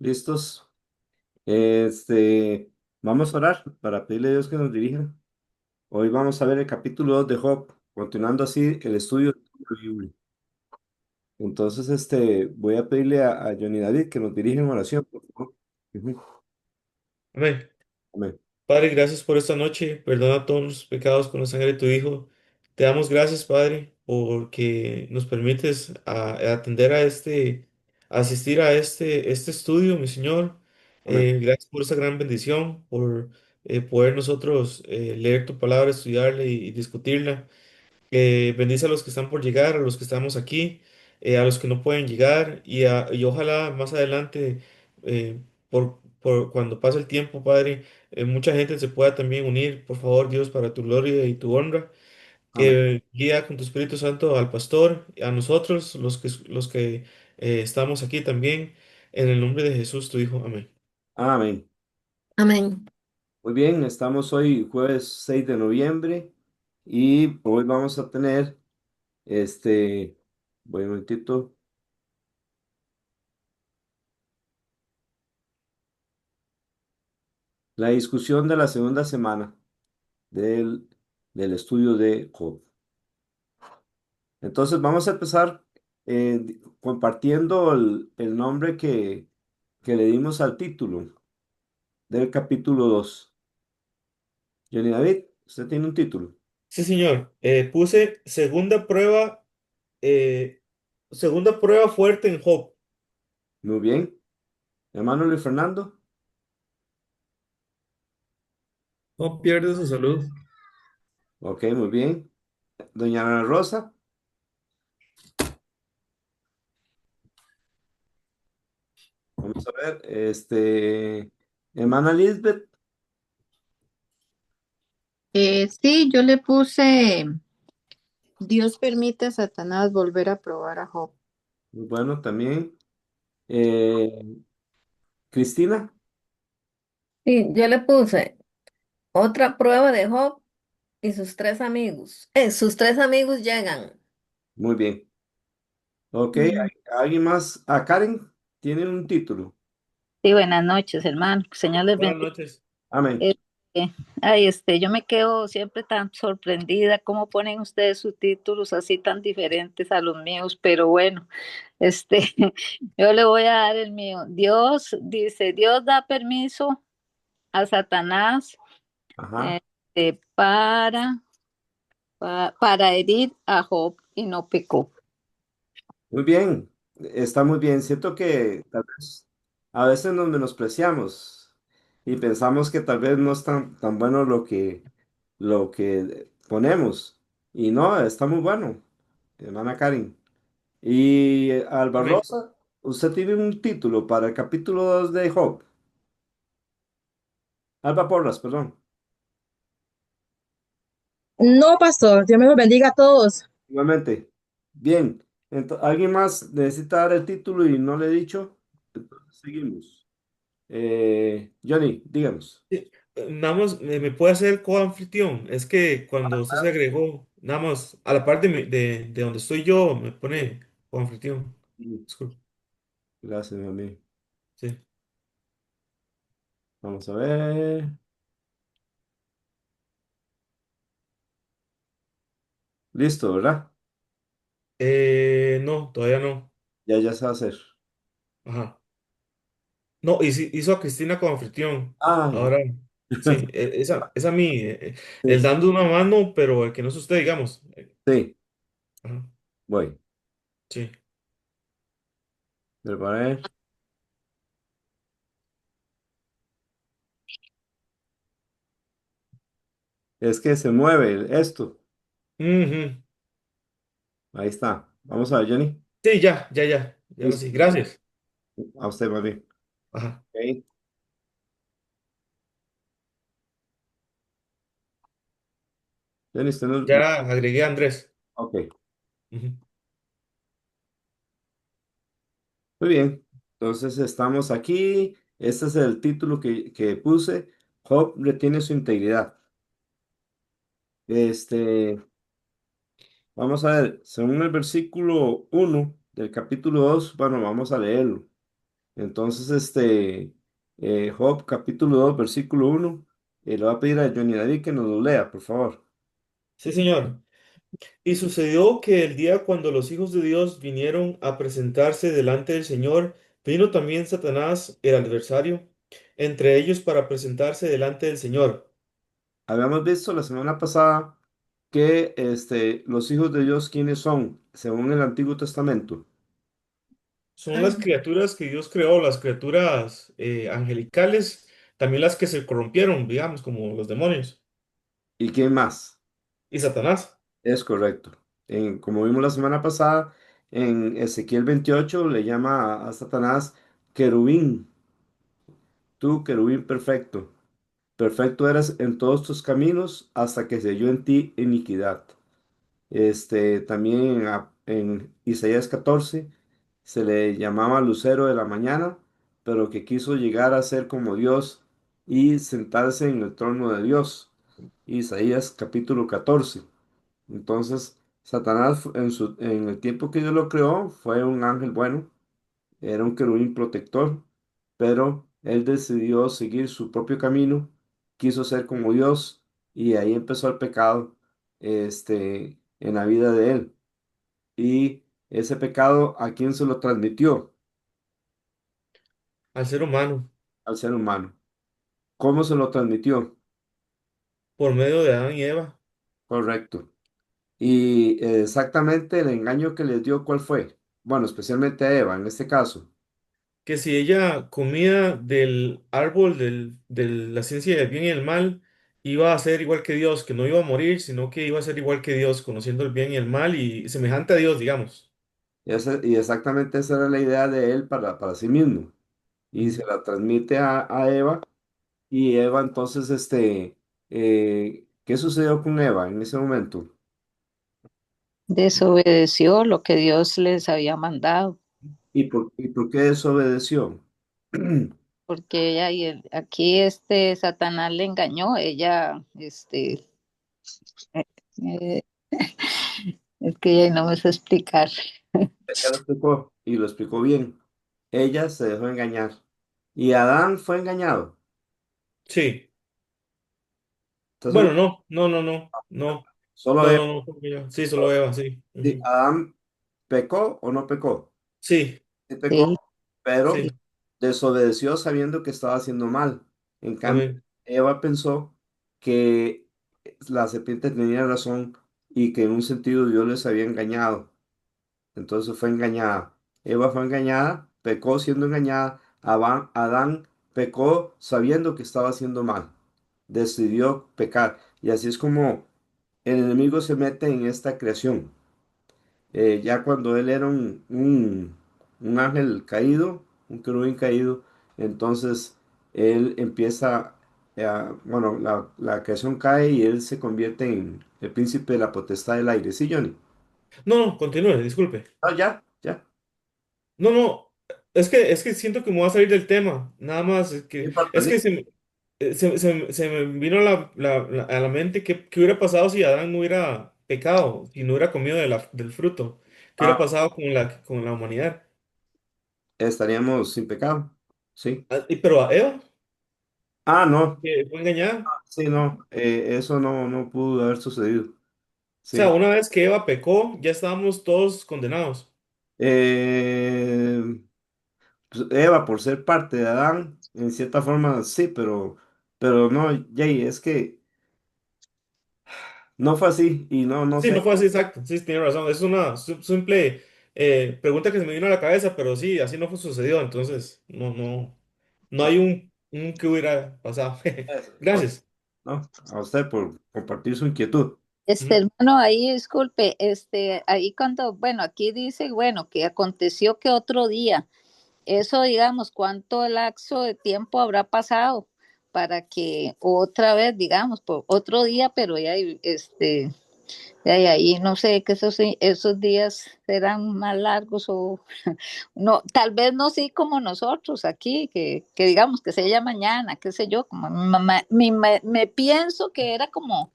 ¿Listos? Este, Vamos a orar para pedirle a Dios que nos dirija. Hoy vamos a ver el capítulo 2 de Job, continuando así el estudio de la Biblia. Entonces, voy a pedirle a Johnny David que nos dirija en oración, por favor. Ujú. Amén. Amén. Padre, gracias por esta noche. Perdona todos los pecados con la sangre de tu Hijo. Te damos gracias, Padre, porque nos permites atender asistir a este estudio, mi Señor. Amén. Gracias por esa gran bendición, por poder nosotros leer tu palabra, estudiarla y discutirla. Bendice a los que están por llegar, a los que estamos aquí, a los que no pueden llegar y ojalá más adelante, por cuando pase el tiempo, Padre, mucha gente se pueda también unir, por favor, Dios, para tu gloria y tu honra. Amén. Guía con tu Espíritu Santo al pastor, a nosotros, los que estamos aquí también, en el nombre de Jesús, tu Hijo. Amén. Amén. Amén. Muy bien, estamos hoy jueves 6 de noviembre y hoy vamos a tener, voy un momentito, la discusión de la segunda semana del, del estudio de Job. Entonces vamos a empezar compartiendo el nombre que le dimos al título del capítulo 2. Johnny David, usted tiene un título. Sí, señor. Puse eh, segunda prueba fuerte en Job. Muy bien. Hermano Luis Fernando. No pierde su salud. Ok, muy bien. Doña Ana Rosa. Vamos a ver. Hermana Lisbeth. Sí, yo le puse, Dios permite a Satanás volver a probar a Job. Muy bueno también. Eh, Cristina. Sí, yo le puse otra prueba de Job y sus tres amigos. Sus tres amigos llegan. Muy bien. Ok, Mm. ¿alguien más? Ah, Karen tiene un título. Sí, buenas noches, hermano. Señor les Buenas bendiga. noches. Amén. Este, yo me quedo siempre tan sorprendida cómo ponen ustedes sus títulos así tan diferentes a los míos, pero bueno, este, yo le voy a dar el mío. Dios dice, Dios da permiso a Satanás Ajá. para herir a Job y no pecó. Muy bien, está muy bien. Siento que tal vez a veces nos menospreciamos y pensamos que tal vez no es tan bueno lo que ponemos. Y no, está muy bueno, hermana Karen. Y Alba Amén. Rosa, usted tiene un título para el capítulo 2 de Job. Alba Porras, perdón. No, pastor, Dios me los bendiga a todos. Igualmente. Bien, ¿alguien más necesita dar el título y no le he dicho? Entonces seguimos. Johnny, díganos. Sí, nada más me puede hacer coanfitrión. Es que cuando usted se agregó, nada más a la parte de donde estoy yo, me pone coanfitrión. Sí, Disculpe. gracias, mi amigo. Sí. Vamos a ver. Listo, ¿verdad? No, todavía no. Ya se va a hacer. Ajá. No, hizo a Cristina coanfitrión. Ah, Ahora, sí, es a mí. El sí, dando una mano, pero el que no es usted, digamos. sí, Ajá. voy. Sí. Preparé. Es que se mueve esto. Ujú. Ahí está. Vamos a ver, Johnny. Sí, ya. Ya lo sí. Listo. Gracias. A usted, mami. Ajá. Ok. Johnny, usted no. Ya agregué a Andrés. Ok. Ujú. Muy bien. Entonces estamos aquí. Este es el título que puse. Job retiene su integridad. Este, Vamos a ver, según el versículo 1 del capítulo 2, bueno, vamos a leerlo. Entonces, Job capítulo 2 versículo 1, le voy a pedir a Johnny David que nos lo lea, por favor. Sí, señor. Y sucedió que el día cuando los hijos de Dios vinieron a presentarse delante del Señor, vino también Satanás, el adversario, entre ellos para presentarse delante del Señor. Habíamos visto la semana pasada que los hijos de Dios, ¿quiénes son? Según el Antiguo Testamento. Son las criaturas que Dios creó, las criaturas angelicales, también las que se corrompieron, digamos, como los demonios. ¿Y quién más? Y Satanás. Es correcto. Como vimos la semana pasada, en Ezequiel 28 le llama a Satanás querubín, tú querubín perfecto. Perfecto eras en todos tus caminos hasta que se halló en ti iniquidad. También en Isaías 14 se le llamaba lucero de la mañana, pero que quiso llegar a ser como Dios y sentarse en el trono de Dios. Isaías capítulo 14. Entonces, Satanás en el tiempo que Dios lo creó fue un ángel bueno, era un querubín protector, pero él decidió seguir su propio camino, quiso ser como Dios y ahí empezó el pecado, en la vida de él. Y ese pecado, ¿a quién se lo transmitió? Al ser humano, Al ser humano. ¿Cómo se lo transmitió? por medio de Adán y Eva, Correcto. Y exactamente el engaño que les dio, ¿cuál fue? Bueno, especialmente a Eva en este caso. que si ella comía del árbol de la ciencia del bien y el mal, iba a ser igual que Dios, que no iba a morir, sino que iba a ser igual que Dios, conociendo el bien y el mal y semejante a Dios, digamos. Y exactamente esa era la idea de él para sí mismo. Y Ujú. se la transmite a Eva. Y Eva entonces, ¿qué sucedió con Eva en ese momento? Desobedeció lo que Dios les había mandado, ¿Y por qué desobedeció? porque ella aquí Satanás le engañó, ella eh, es que ella no me sé explicar. Ella lo explicó y lo explicó bien. Ella se dejó engañar. Y Adán fue engañado. Sí. ¿Estás Bueno, seguro? Solo Eva. no, sí, solo Eva, sí. Sí, Ujú. Adán pecó o no pecó. Sí, Sí pecó, Sí, pero sí, desobedeció sabiendo que estaba haciendo mal. En cambio, amén. Eva pensó que la serpiente tenía razón y que en un sentido Dios les había engañado. Entonces fue engañada. Eva fue engañada, pecó siendo engañada. Adán pecó sabiendo que estaba haciendo mal. Decidió pecar. Y así es como el enemigo se mete en esta creación. Ya cuando él era un ángel caído, un querubín caído, entonces él empieza, bueno, la creación cae y él se convierte en el príncipe de la potestad del aire. ¿Sí, Johnny? No, no, continúe, disculpe. Ah, ya, ya. No, no, es que siento que me voy a salir del tema. Nada más, Sí, para es que salir. se me vino a la mente qué hubiera pasado si Adán no hubiera pecado, si no hubiera comido del fruto. ¿Qué hubiera Ah, pasado con la humanidad? estaríamos sin pecado. Sí. Pero a Eva, Ah, no. que fue engañada. Sí, no. Eso no pudo haber sucedido. O sea, Sí. una vez que Eva pecó, ya estábamos todos condenados. Eh, pues, Eva, por ser parte de Adán, en cierta forma sí, pero no, Jay, es que no fue así y no Sí, no sé. fue así exacto. Sí, tiene razón. Es una simple pregunta que se me vino a la cabeza, pero sí, así no fue sucedido. Entonces, no hay un que hubiera pasado. Pues, Gracias. no, a usted por compartir su inquietud. Ujú. Hermano, ahí disculpe, ahí cuando, bueno, aquí dice, bueno, que aconteció que otro día, eso digamos, ¿cuánto lapso de tiempo habrá pasado para que otra vez, digamos, por otro día, pero ya, ahí no sé, que esos días serán más largos o no, tal vez no sí como nosotros aquí, que digamos que sea mañana, qué sé yo, como mi mamá, me pienso que era como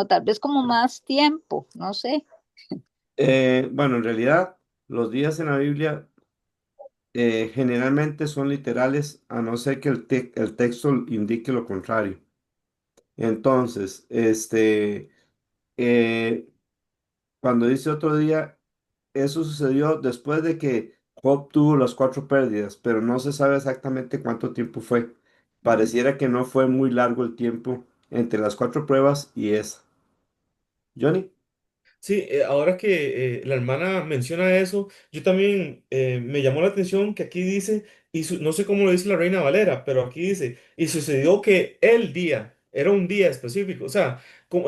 tal vez como más tiempo, no sé. Bueno, en realidad, los días en la Biblia Generalmente son literales, a no ser que el texto indique lo contrario. Entonces, eh, cuando dice otro día, eso sucedió después de que Job tuvo las cuatro pérdidas, pero no se sabe exactamente cuánto tiempo fue. Pareciera que no fue muy largo el tiempo entre las cuatro pruebas y esa. Johnny, Sí, ahora que la hermana menciona eso, yo también me llamó la atención que aquí dice, no sé cómo lo dice la Reina Valera, pero aquí dice, y sucedió que el día, era un día específico, o sea, como,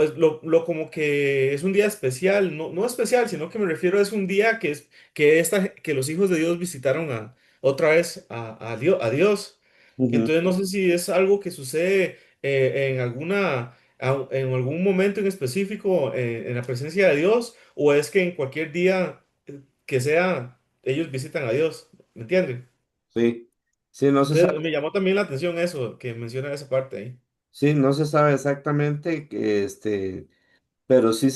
como que es un día especial, no especial, sino que me refiero a es un día que los hijos de Dios visitaron otra vez a Dios. ujú, Entonces no sé si es algo que sucede en algún momento en específico en la presencia de Dios, o es que en cualquier día que sea, ellos visitan a Dios, ¿me entienden? sí, sí, no se sabe, Entonces me llamó también la atención eso, que menciona esa parte ahí. sí, no se sabe exactamente pero sí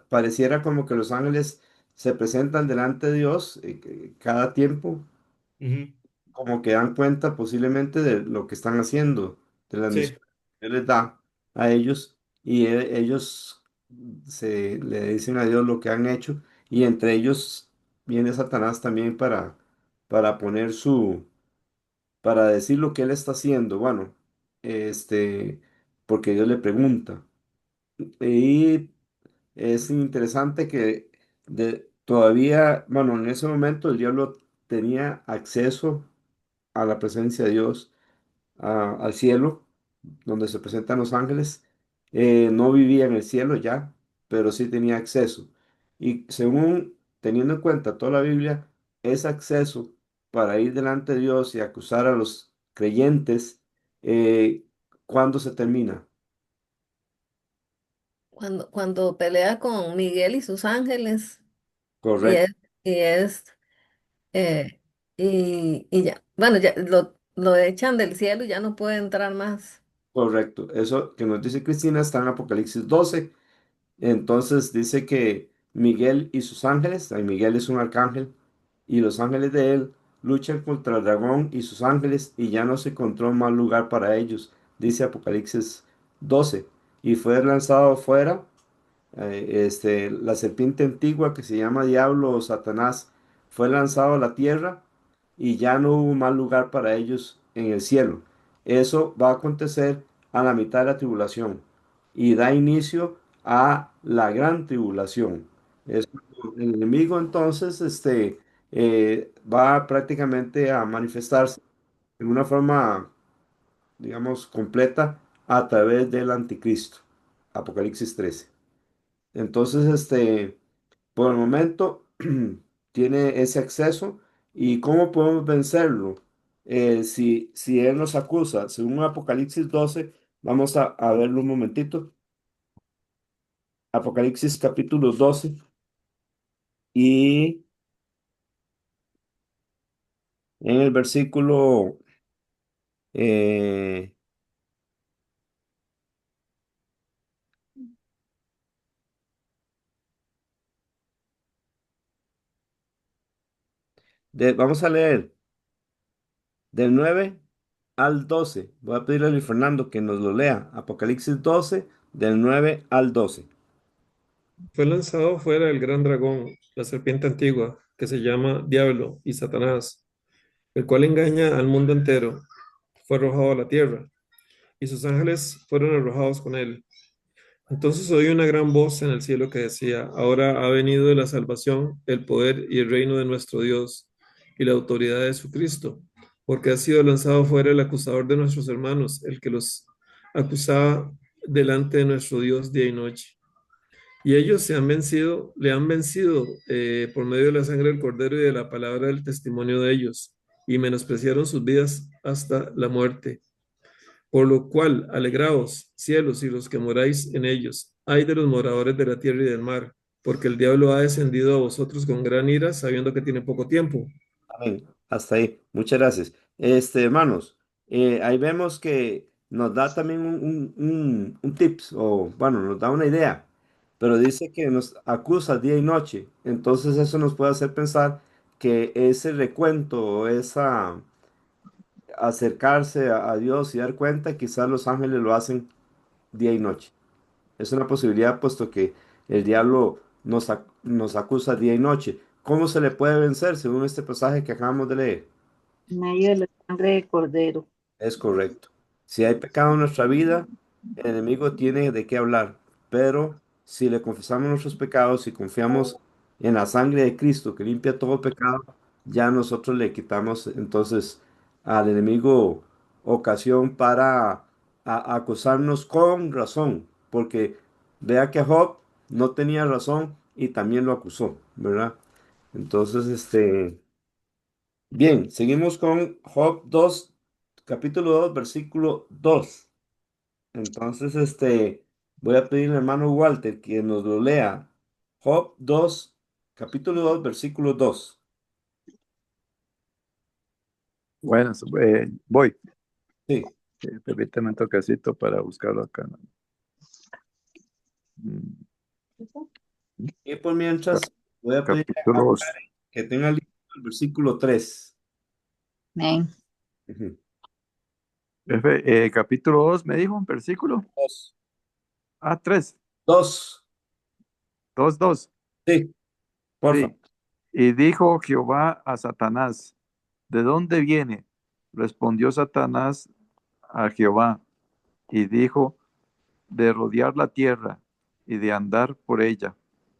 pareciera como que los ángeles se presentan delante de Dios cada tiempo, Ujú. como que dan cuenta posiblemente de lo que están haciendo, de las Sí, misiones que Él les da a ellos, y ellos le dicen a Dios lo que han hecho, y entre ellos viene Satanás también para poner para decir lo que Él está haciendo, bueno, porque Dios le pregunta. Y es interesante que todavía, bueno, en ese momento el diablo tenía acceso a la presencia de Dios, al cielo, donde se presentan los ángeles. No vivía en el cielo ya, pero sí tenía acceso. Y según teniendo en cuenta toda la Biblia, ese acceso para ir delante de Dios y acusar a los creyentes, ¿cuándo se termina? Cuando pelea con Miguel y sus ángeles, y Correcto. es, y es, eh, y ya, bueno, ya lo echan del cielo y ya no puede entrar más. Correcto. Eso que nos dice Cristina está en Apocalipsis 12. Entonces dice que Miguel y sus ángeles, Miguel es un arcángel, y los ángeles de él luchan contra el dragón y sus ángeles, y ya no se encontró más lugar para ellos, dice Apocalipsis 12. Y fue lanzado fuera la serpiente antigua que se llama Diablo o Satanás, fue lanzado a la tierra y ya no hubo más lugar para ellos en el cielo. Eso va a acontecer a la mitad de la tribulación y da inicio a la gran tribulación. Es cuando el enemigo entonces va prácticamente a manifestarse en una forma, digamos, completa a través del anticristo. Apocalipsis 13. Entonces, por el momento tiene ese acceso. ¿Y cómo podemos vencerlo? Si Él nos acusa, según Apocalipsis 12, vamos a verlo un momentito. Apocalipsis capítulo 12 y en el versículo, eh, vamos a leer del 9 al 12. Voy a pedirle a Luis Fernando que nos lo lea. Apocalipsis 12 del 9 al 12. Fue lanzado fuera el gran dragón, la serpiente antigua, que se llama Diablo y Satanás, el cual engaña al mundo entero. Fue arrojado a la tierra, y sus ángeles fueron arrojados con él. Entonces oí una gran voz en el cielo que decía, ahora ha venido la salvación, el poder y el reino de nuestro Dios y la autoridad de su Cristo, porque ha sido lanzado fuera el acusador de nuestros hermanos, el que los acusaba delante de nuestro Dios día y noche. Y ellos le han vencido por medio de la sangre del Cordero y de la palabra del testimonio de ellos, y menospreciaron sus vidas hasta la muerte. Por lo cual, alegraos, cielos y los que moráis en ellos, ay de los moradores de la tierra y del mar, porque el diablo ha descendido a vosotros con gran ira, sabiendo que tiene poco tiempo. Amén. Hasta ahí. Muchas gracias. Hermanos, ahí vemos que nos da también un tips, o bueno, nos da una idea, pero dice que nos acusa día y noche. Entonces eso nos puede hacer pensar que ese recuento o esa acercarse a Dios y dar cuenta, quizás los ángeles lo hacen día y noche. Es una posibilidad puesto que el diablo nos acusa día y noche. ¿Cómo se le puede vencer según este pasaje que acabamos de leer? En medio de la sangre de cordero. Es correcto. Si hay pecado en nuestra vida, el enemigo tiene de qué hablar, pero si le confesamos nuestros pecados y confiamos en la sangre de Cristo que limpia todo pecado, ya nosotros le quitamos entonces al enemigo ocasión para acusarnos con razón, porque vea que Job no tenía razón y también lo acusó, ¿verdad? Entonces, bien, seguimos con Job 2, capítulo 2, versículo 2. Entonces, voy a pedirle al hermano Walter que nos lo lea. Job 2, capítulo 2, versículo 2. Bueno, voy. Sí. Permítame un toquecito para buscarlo acá. Mm, Y por mientras, voy a pedir Capítulo 2. que tenga listo el versículo 3. Amén. Ujú. Capítulo 2, me dijo un versículo. Dos. Ah, 3. Dos. 2, 2. Sí, porfa. Sí. Y dijo Jehová a Satanás, ¿de dónde viene? Respondió Satanás a Jehová y dijo, de rodear la tierra y de andar por ella.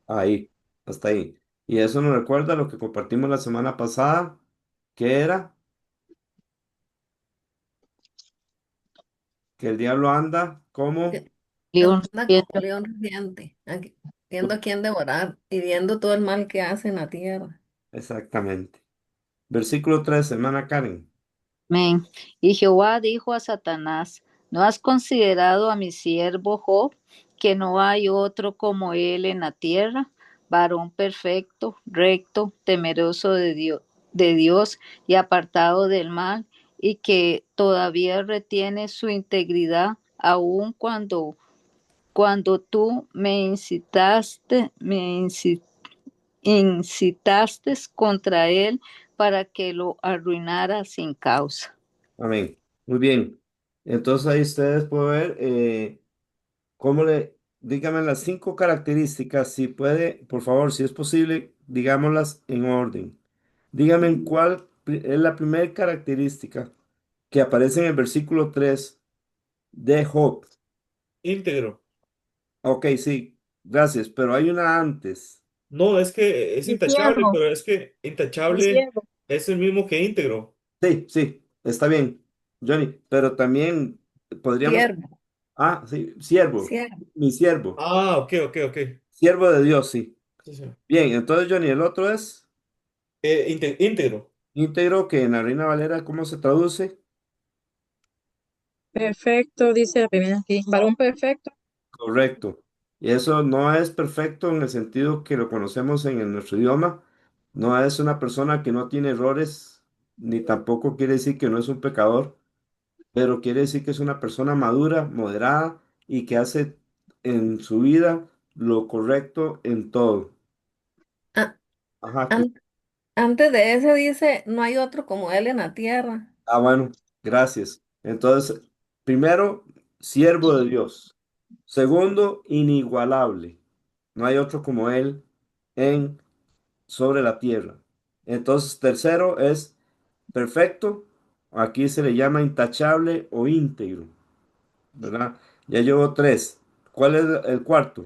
Ahí, hasta ahí. Y eso nos recuerda lo que compartimos la semana pasada, que era que el diablo anda como... Que León, anda como león rugiente, viendo a quién devorar y viendo todo el mal que hace en la tierra. Exactamente. Versículo 3, hermana Karen. amén. Y Jehová dijo a Satanás, ¿no has considerado a mi siervo Job, que no hay otro como él en la tierra, varón perfecto, recto, temeroso de Dios y apartado del mal, y que todavía retiene su integridad, aun cuando tú incitaste contra él para que lo arruinara sin causa? Amén. Muy bien. Entonces ahí ustedes pueden ver dígame las 5 características, si puede, por favor, si es posible, digámoslas en orden. Dígame en cuál es la primera característica que aparece en el versículo 3 de Job. Íntegro. Ok, sí, gracias, pero hay una antes. No, es que es Mi intachable, siervo, pero es que mi intachable siervo, es el mismo que íntegro. Sí, sí, está bien, Johnny, pero también podríamos, Siervo, sí, siervo, siervo, mi siervo, Ah, ok, ok, ok. siervo de Dios, sí. Sí, sí. Bien, entonces Johnny, el otro es Íntegro. íntegro, que en la Reina Valera, ¿cómo se traduce? perfecto, dice la primera aquí. Varón perfecto, Correcto. Y eso no es perfecto en el sentido que lo conocemos en nuestro idioma. No es una persona que no tiene errores, ni tampoco quiere decir que no es un pecador, pero quiere decir que es una persona madura, moderada y que hace en su vida lo correcto en todo. Ah, Ajá, an- antes de ese dice, no hay otro como él en la tierra. bueno, gracias. Entonces, primero, siervo de Dios. Segundo, inigualable. No hay otro como él en sobre la tierra. Entonces, tercero es perfecto. Aquí se le llama intachable o íntegro, ¿verdad? Ya llevo 3. ¿Cuál es el cuarto?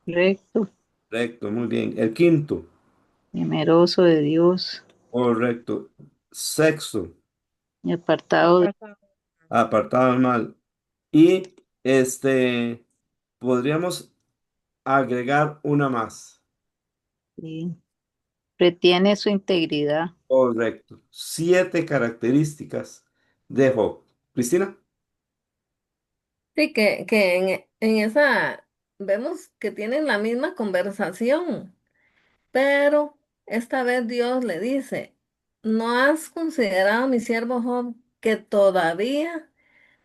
Recto, Correcto, muy bien. El quinto, temeroso de Dios correcto. Sexto, y apartado de apartado. apartado del mal. Y podríamos agregar una más. ti. Retiene su integridad. Correcto. 7 características de Job. Cristina. Sí, que en esa vemos que tienen la misma conversación, pero esta vez Dios le dice, ¿no has considerado a mi siervo Job que todavía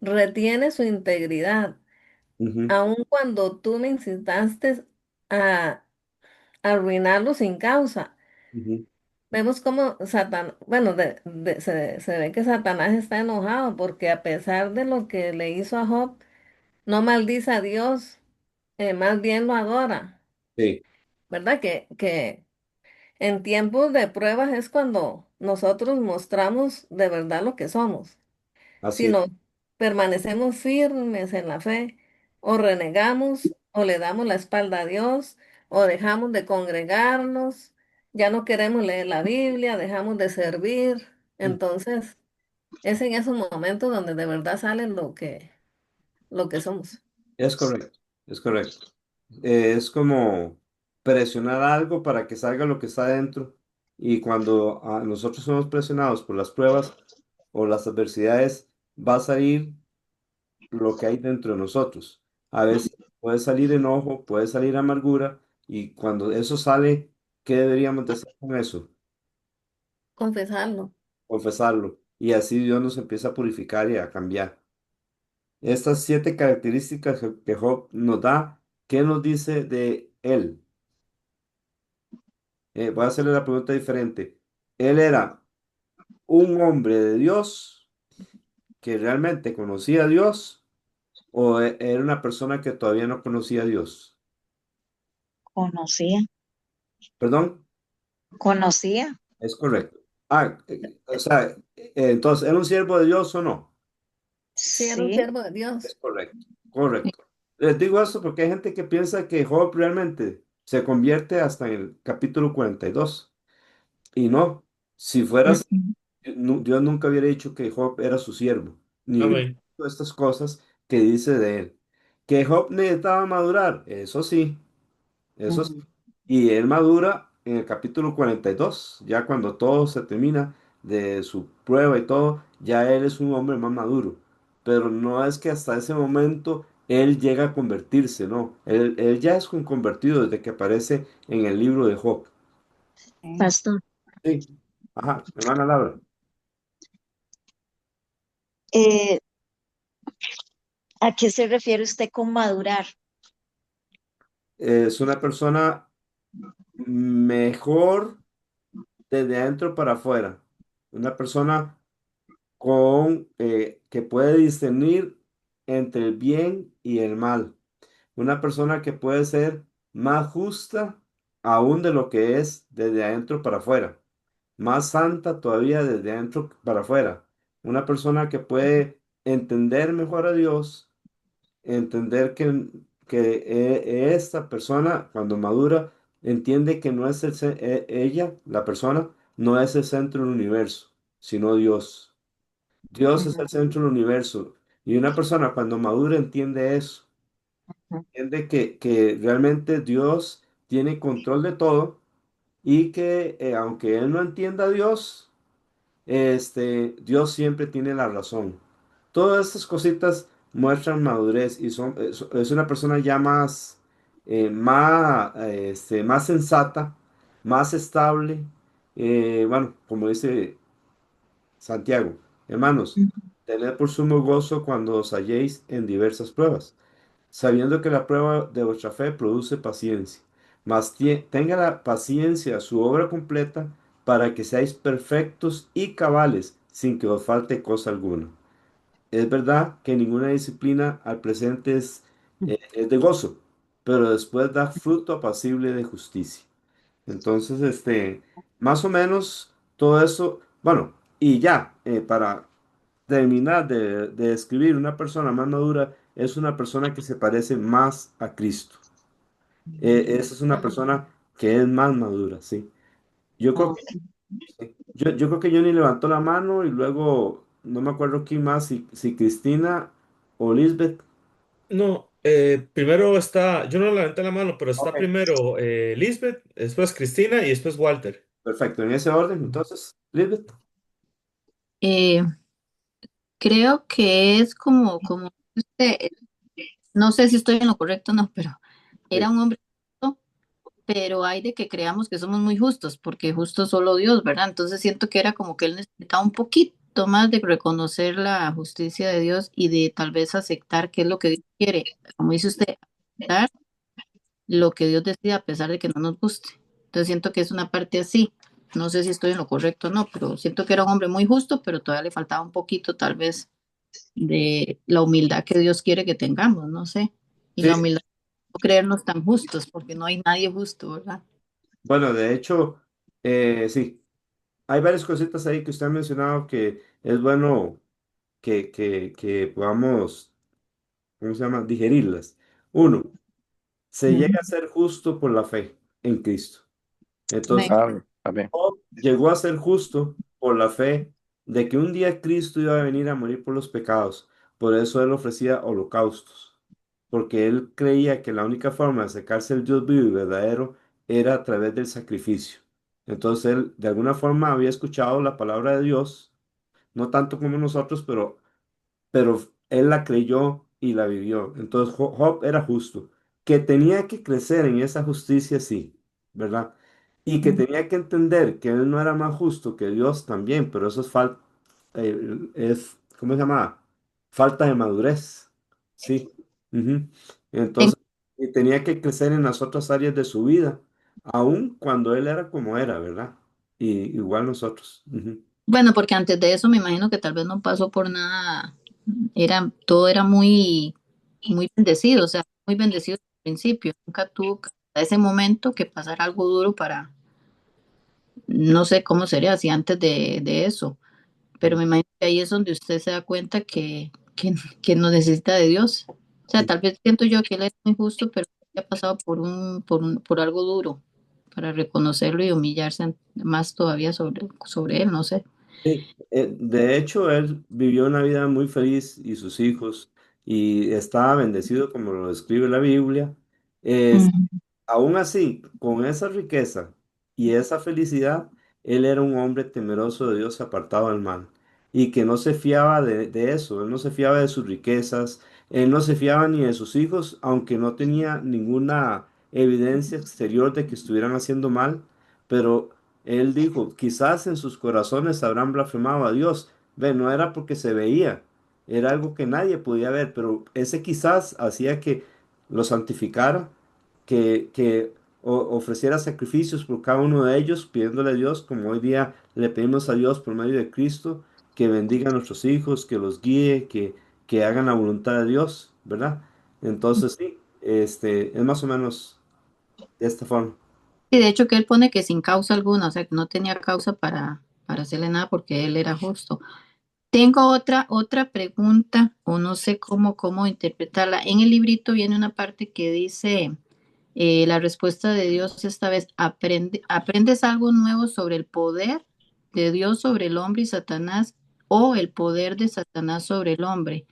retiene su integridad, Ujú, aun cuando tú me incitaste a arruinarlo sin causa? ujú. vemos cómo bueno, se ve que Satanás está enojado porque a pesar de lo que le hizo a Job, no maldice a Dios, más bien lo adora, Sí, ¿verdad? Que en tiempos de pruebas es cuando nosotros mostramos de verdad lo que somos. así Si es. no permanecemos firmes en la fe, o renegamos, o le damos la espalda a Dios, o dejamos de congregarnos, ya no queremos leer la Biblia, dejamos de servir. Entonces, es en esos momentos donde de verdad sale lo que somos. Es correcto, es correcto. Es como presionar algo para que salga lo que está dentro. Y cuando nosotros somos presionados por las pruebas o las adversidades, va a salir lo que hay dentro de nosotros. A veces puede salir enojo, puede salir amargura, y cuando eso sale, ¿qué deberíamos de hacer con eso? Confesarlo. Confesarlo. Y así Dios nos empieza a purificar y a cambiar. Estas 7 características que Job nos da, ¿qué nos dice de él? Voy a hacerle la pregunta diferente. ¿Él era un hombre de Dios que realmente conocía a Dios o era una persona que todavía no conocía a Dios? Conocía, Perdón, conocía. es correcto. O sea, entonces, ¿era un siervo de Dios o no? Sí, era un Sí. siervo de Es Dios. correcto, correcto. Les digo esto porque hay gente que piensa que Job realmente se convierte hasta en el capítulo 42. Y no, si fueras, Ujú, Dios nunca hubiera dicho que Job era su siervo, ni hubiera Amén. dicho estas cosas que dice de él. Que Job necesitaba madurar, eso sí. ujú, Y él madura en el capítulo 42 ya cuando todo se termina de su prueba y todo, ya él es un hombre más maduro. Pero no es que hasta ese momento él llega a convertirse, no. Él ya es un convertido desde que aparece en el libro de Job. sí. Pastor, Sí. Ajá, hermana Laura. Eh, ¿A qué se refiere usted con madurar? Es una persona mejor desde adentro para afuera. Una persona que puede discernir entre el bien y el mal. Una persona que puede ser más justa aún de lo que es desde adentro para afuera. Más santa todavía desde adentro para afuera. Una persona que puede entender mejor a Dios, entender que esta persona, cuando madura, entiende que no es ella, la persona, no es el centro del universo, sino Dios. Dios es Ujú, el centro del universo. Y una persona cuando madura entiende eso, ujú, entiende que realmente Dios tiene control de todo y que aunque él no entienda a Dios, Dios siempre tiene la razón. Todas estas cositas muestran madurez y es una persona ya más sensata, más estable. Bueno, como dice Santiago, hermanos, ujú, tened por sumo gozo cuando os halléis en diversas pruebas, sabiendo que la prueba de vuestra fe produce paciencia. Mas tenga la paciencia su obra completa para que seáis perfectos y cabales sin que os falte cosa alguna. Es verdad que ninguna disciplina al presente es de gozo, pero después da fruto apacible de justicia. Entonces, más o menos todo eso, bueno, y ya, para terminar de describir una persona más madura, es una persona que se parece más a Cristo. Esa es una ujú. persona que es más madura, sí. Yo creo que, Ok. sí. Yo creo que Johnny levantó la mano y luego, no me acuerdo quién más, si Cristina o Lisbeth. No, primero está, yo no levanté la mano, pero está Ok. primero Lisbeth, después Cristina y después Walter. Perfecto, en ese orden, entonces, Lisbeth. Eh, creo que es como usted, no sé si estoy en lo correcto o no, pero era Sí, un hombre justo, pero hay de que creamos que somos muy justos, porque justo solo Dios, ¿verdad? Entonces siento que era como que él necesitaba un poquito más de reconocer la justicia de Dios y de tal vez aceptar qué es lo que Dios quiere. Como dice usted, aceptar lo que Dios decide a pesar de que no nos guste. Entonces siento que es una parte así. No sé si estoy en lo correcto o no, pero siento que era un hombre muy justo, pero todavía le faltaba un poquito tal vez de la humildad que Dios quiere que tengamos, no sé. Y Sí, la humildad de no creernos tan justos, porque no hay nadie justo, ¿verdad? bueno, de hecho, sí, hay varias cositas ahí que usted ha mencionado que es bueno que podamos, ¿cómo se llama? Digerirlas. Uno, se Ujú. llega a ser justo por la fe en Cristo. Amén. Entonces, Amén. Amén. Job llegó a ser justo por la fe de que un día Cristo iba a venir a morir por los pecados. Por eso él ofrecía holocaustos, porque él creía que la única forma de acercarse al Dios vivo y verdadero era a través del sacrificio. Entonces él de alguna forma había escuchado la palabra de Dios, no tanto como nosotros, pero él la creyó y la vivió. Entonces Job era justo, que tenía que crecer en esa justicia, sí, ¿verdad? Y que tenía que entender que él no era más justo que Dios también, pero eso es falta, ¿cómo se llama? Falta de madurez, sí. Ujú. Ten- Entonces, y tenía que crecer en las otras áreas de su vida, aun cuando él era como era, ¿verdad? Y igual nosotros. Ujú. Bueno, porque antes de eso me imagino que tal vez no pasó por nada, todo era muy, muy bendecido, o sea, muy bendecido al principio, nunca tuvo hasta ese momento que pasar algo duro para, no sé cómo sería si antes de eso, pero me imagino que ahí es donde usted se da cuenta que no necesita de Dios. O sea, tal vez siento yo que él es muy justo, pero ha pasado por algo duro para reconocerlo y humillarse más todavía sobre él, no sé. Sí, de hecho, él vivió una vida muy feliz y sus hijos, y estaba bendecido como lo describe la Biblia. Ujú. Aún así, con esa riqueza y esa felicidad, él era un hombre temeroso de Dios, apartado del mal, y que no se fiaba de eso, él no se fiaba de sus riquezas, él no se fiaba ni de sus hijos, aunque no tenía ninguna evidencia exterior de que estuvieran haciendo mal, pero él dijo, quizás en sus corazones habrán blasfemado a Dios. Ve, no era porque se veía, era algo que nadie podía ver, pero ese quizás hacía que lo santificara, que ofreciera sacrificios por cada uno de ellos, pidiéndole a Dios, como hoy día le pedimos a Dios por medio de Cristo, que bendiga a nuestros hijos, que los guíe, que hagan la voluntad de Dios, ¿verdad? Entonces sí, es más o menos de esta forma. Y de hecho que él pone que sin causa alguna, o sea, que no tenía causa para hacerle nada porque él era justo. Tengo otra pregunta, o no sé cómo interpretarla. En el librito viene una parte que dice, la respuesta de Dios esta vez, aprendes algo nuevo sobre el poder de Dios sobre el hombre y Satanás, o el poder de Satanás sobre el hombre.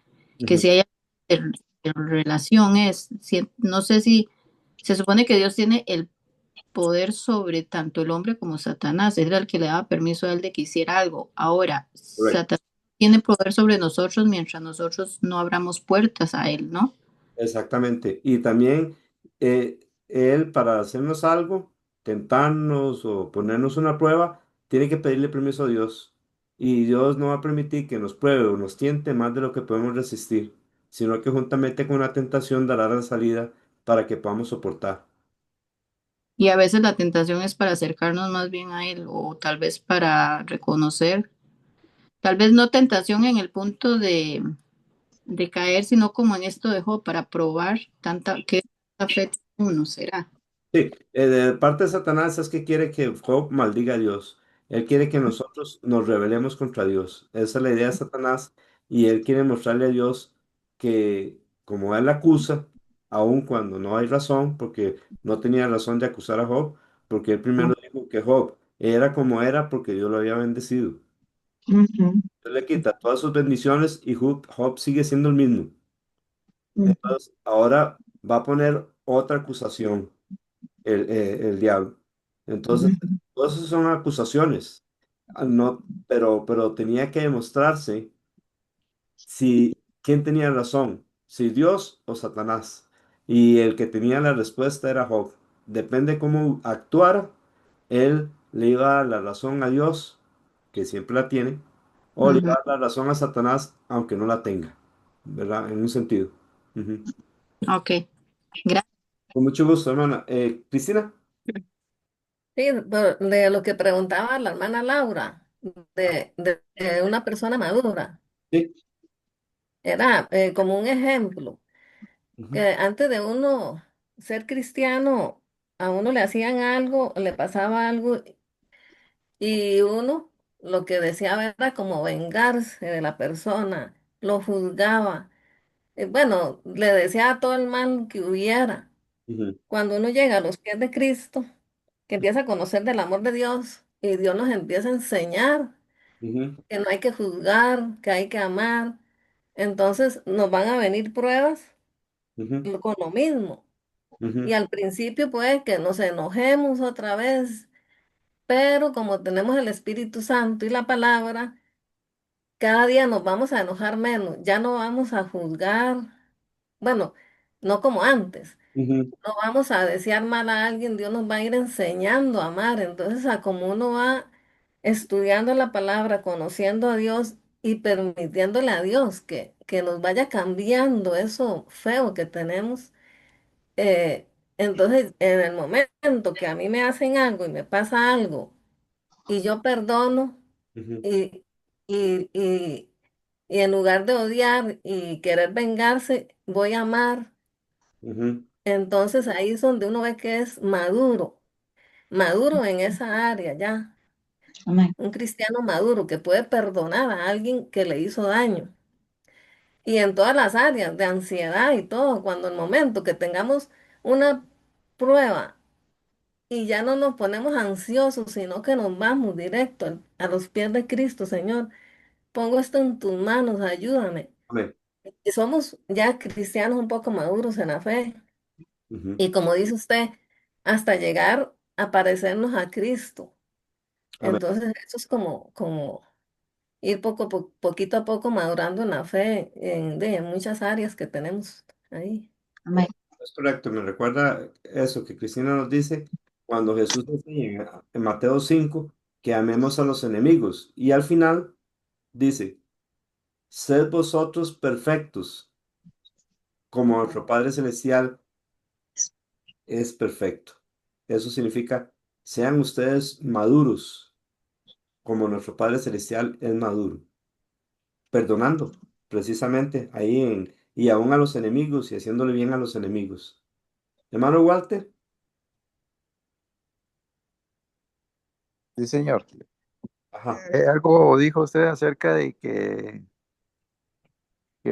Que Ujú. si hay relación no sé si se supone que Dios tiene el poder sobre tanto el hombre como Satanás. Era el que le daba permiso a él de que hiciera algo. Ahora, Correcto. Satanás tiene poder sobre nosotros mientras nosotros no abramos puertas a él, ¿no? Exactamente. Y también él para hacernos algo, tentarnos o ponernos una prueba, tiene que pedirle permiso a Dios. Y Dios no va a permitir que nos pruebe o nos tiente más de lo que podemos resistir, sino que juntamente con la tentación dará la salida para que podamos soportar. Y a veces la tentación es para acercarnos más bien a él o tal vez para reconocer, tal vez no tentación en el punto de caer, sino como en esto de Job, para probar que tanta fe tiene uno será. Sí, de parte de Satanás es que quiere que Job maldiga a Dios. Él quiere que nosotros nos rebelemos contra Dios. Esa es la idea de Satanás, y él quiere mostrarle a Dios que como él acusa, aun cuando no hay razón, porque no tenía razón de acusar a Job, porque él primero dijo que Job era como era porque Dios lo había bendecido. Ujú, Él le quita todas sus bendiciones y Job sigue siendo el mismo. ujú, Entonces, ahora va a poner otra acusación el diablo. Entonces, ujú, todas esas son acusaciones. No, pero tenía que demostrarse si quién tenía razón, si Dios o Satanás. Y el que tenía la respuesta era Job. Depende cómo actuara, él le iba a dar la razón a Dios, que siempre la tiene, o le iba ujú. a dar la razón a Satanás, aunque no la tenga, ¿verdad? En un sentido. Ujú. Ok, gracias. Con mucho gusto, hermana. Cristina. Sí, pero de lo que preguntaba la hermana Laura, de una persona madura, Sí. era como un ejemplo, Ujú, que antes de uno ser cristiano, a uno le hacían algo, le pasaba algo, y uno lo que deseaba era como vengarse de la persona, lo juzgaba, bueno, le deseaba todo el mal que hubiera. ujú, Cuando uno llega a los pies de Cristo, que empieza a conocer del amor de Dios, y Dios nos empieza a enseñar ujú, que no hay que juzgar, que hay que amar. Entonces nos van a venir pruebas ujú, con lo mismo. Y ujú, al principio puede que nos enojemos otra vez, pero como tenemos el Espíritu Santo y la palabra, cada día nos vamos a enojar menos, ya no vamos a juzgar, bueno, no como antes. ujú, No vamos a desear mal a alguien, Dios nos va a ir enseñando a amar. Entonces, a como uno va estudiando la palabra, conociendo a Dios y permitiéndole a Dios que nos vaya cambiando eso feo que tenemos, entonces en el momento que a mí me hacen algo y me pasa algo y yo perdono ujú, y, y, y, y en lugar de odiar y querer vengarse, voy a amar. ujú. Entonces ahí es donde uno ve que es maduro, maduro en esa área ya, Amén. un cristiano maduro que puede perdonar a alguien que le hizo daño. Y en todas las áreas de ansiedad y todo, cuando el momento que tengamos una prueba y ya no nos ponemos ansiosos, sino que nos vamos directo a los pies de Cristo, Señor, pongo esto en tus manos, ayúdame. Amén. Y somos ya cristianos un poco maduros en la fe. Ujú. Y como dice usted, hasta llegar a parecernos a Cristo. Amén. Entonces, eso es como ir poquito a poco madurando en la fe en muchas áreas que tenemos ahí. Amén. Es correcto, me recuerda eso que Cristina nos dice cuando Jesús enseña en Mateo 5 que amemos a los enemigos y al final dice, sed vosotros perfectos como nuestro Padre Celestial es perfecto. Eso significa, sean ustedes maduros como nuestro Padre Celestial es maduro, perdonando precisamente ahí y aún a los enemigos y haciéndole bien a los enemigos. Hermano Walter, Sí, señor. ajá, Algo dijo usted acerca de que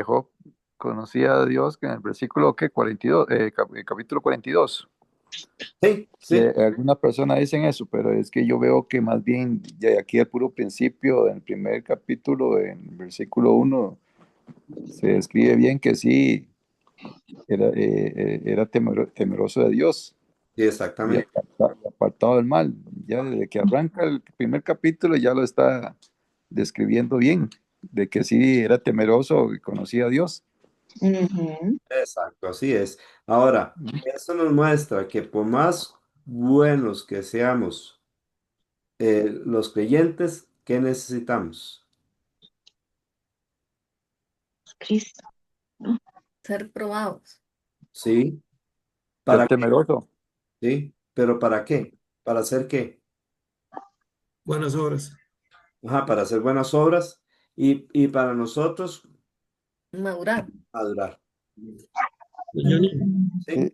Job conocía a Dios, que en el versículo ¿qué? 42, capítulo 42. sí, Que sí, algunas personas dicen eso, pero es que yo veo que más bien ya aquí al puro principio, en el primer capítulo, en versículo 1, se describe bien que sí era temeroso de Dios sí, y exactamente. apartado del mal. Ya desde que arranca el primer capítulo ya lo está describiendo bien, de que sí era temeroso y conocía a Dios. Ujú. Exacto, así es. Ahora, eso nos muestra que por más buenos que seamos los creyentes, ¿qué necesitamos? Cristo, ¿no? Ser probados. ¿Sí? Ser ¿Para qué? temeroso. ¿Sí? ¿Pero para qué? ¿Para hacer qué? Buenas obras. Ajá, para hacer buenas obras y para nosotros Madurar. adorar. Johnny, ¿Sí?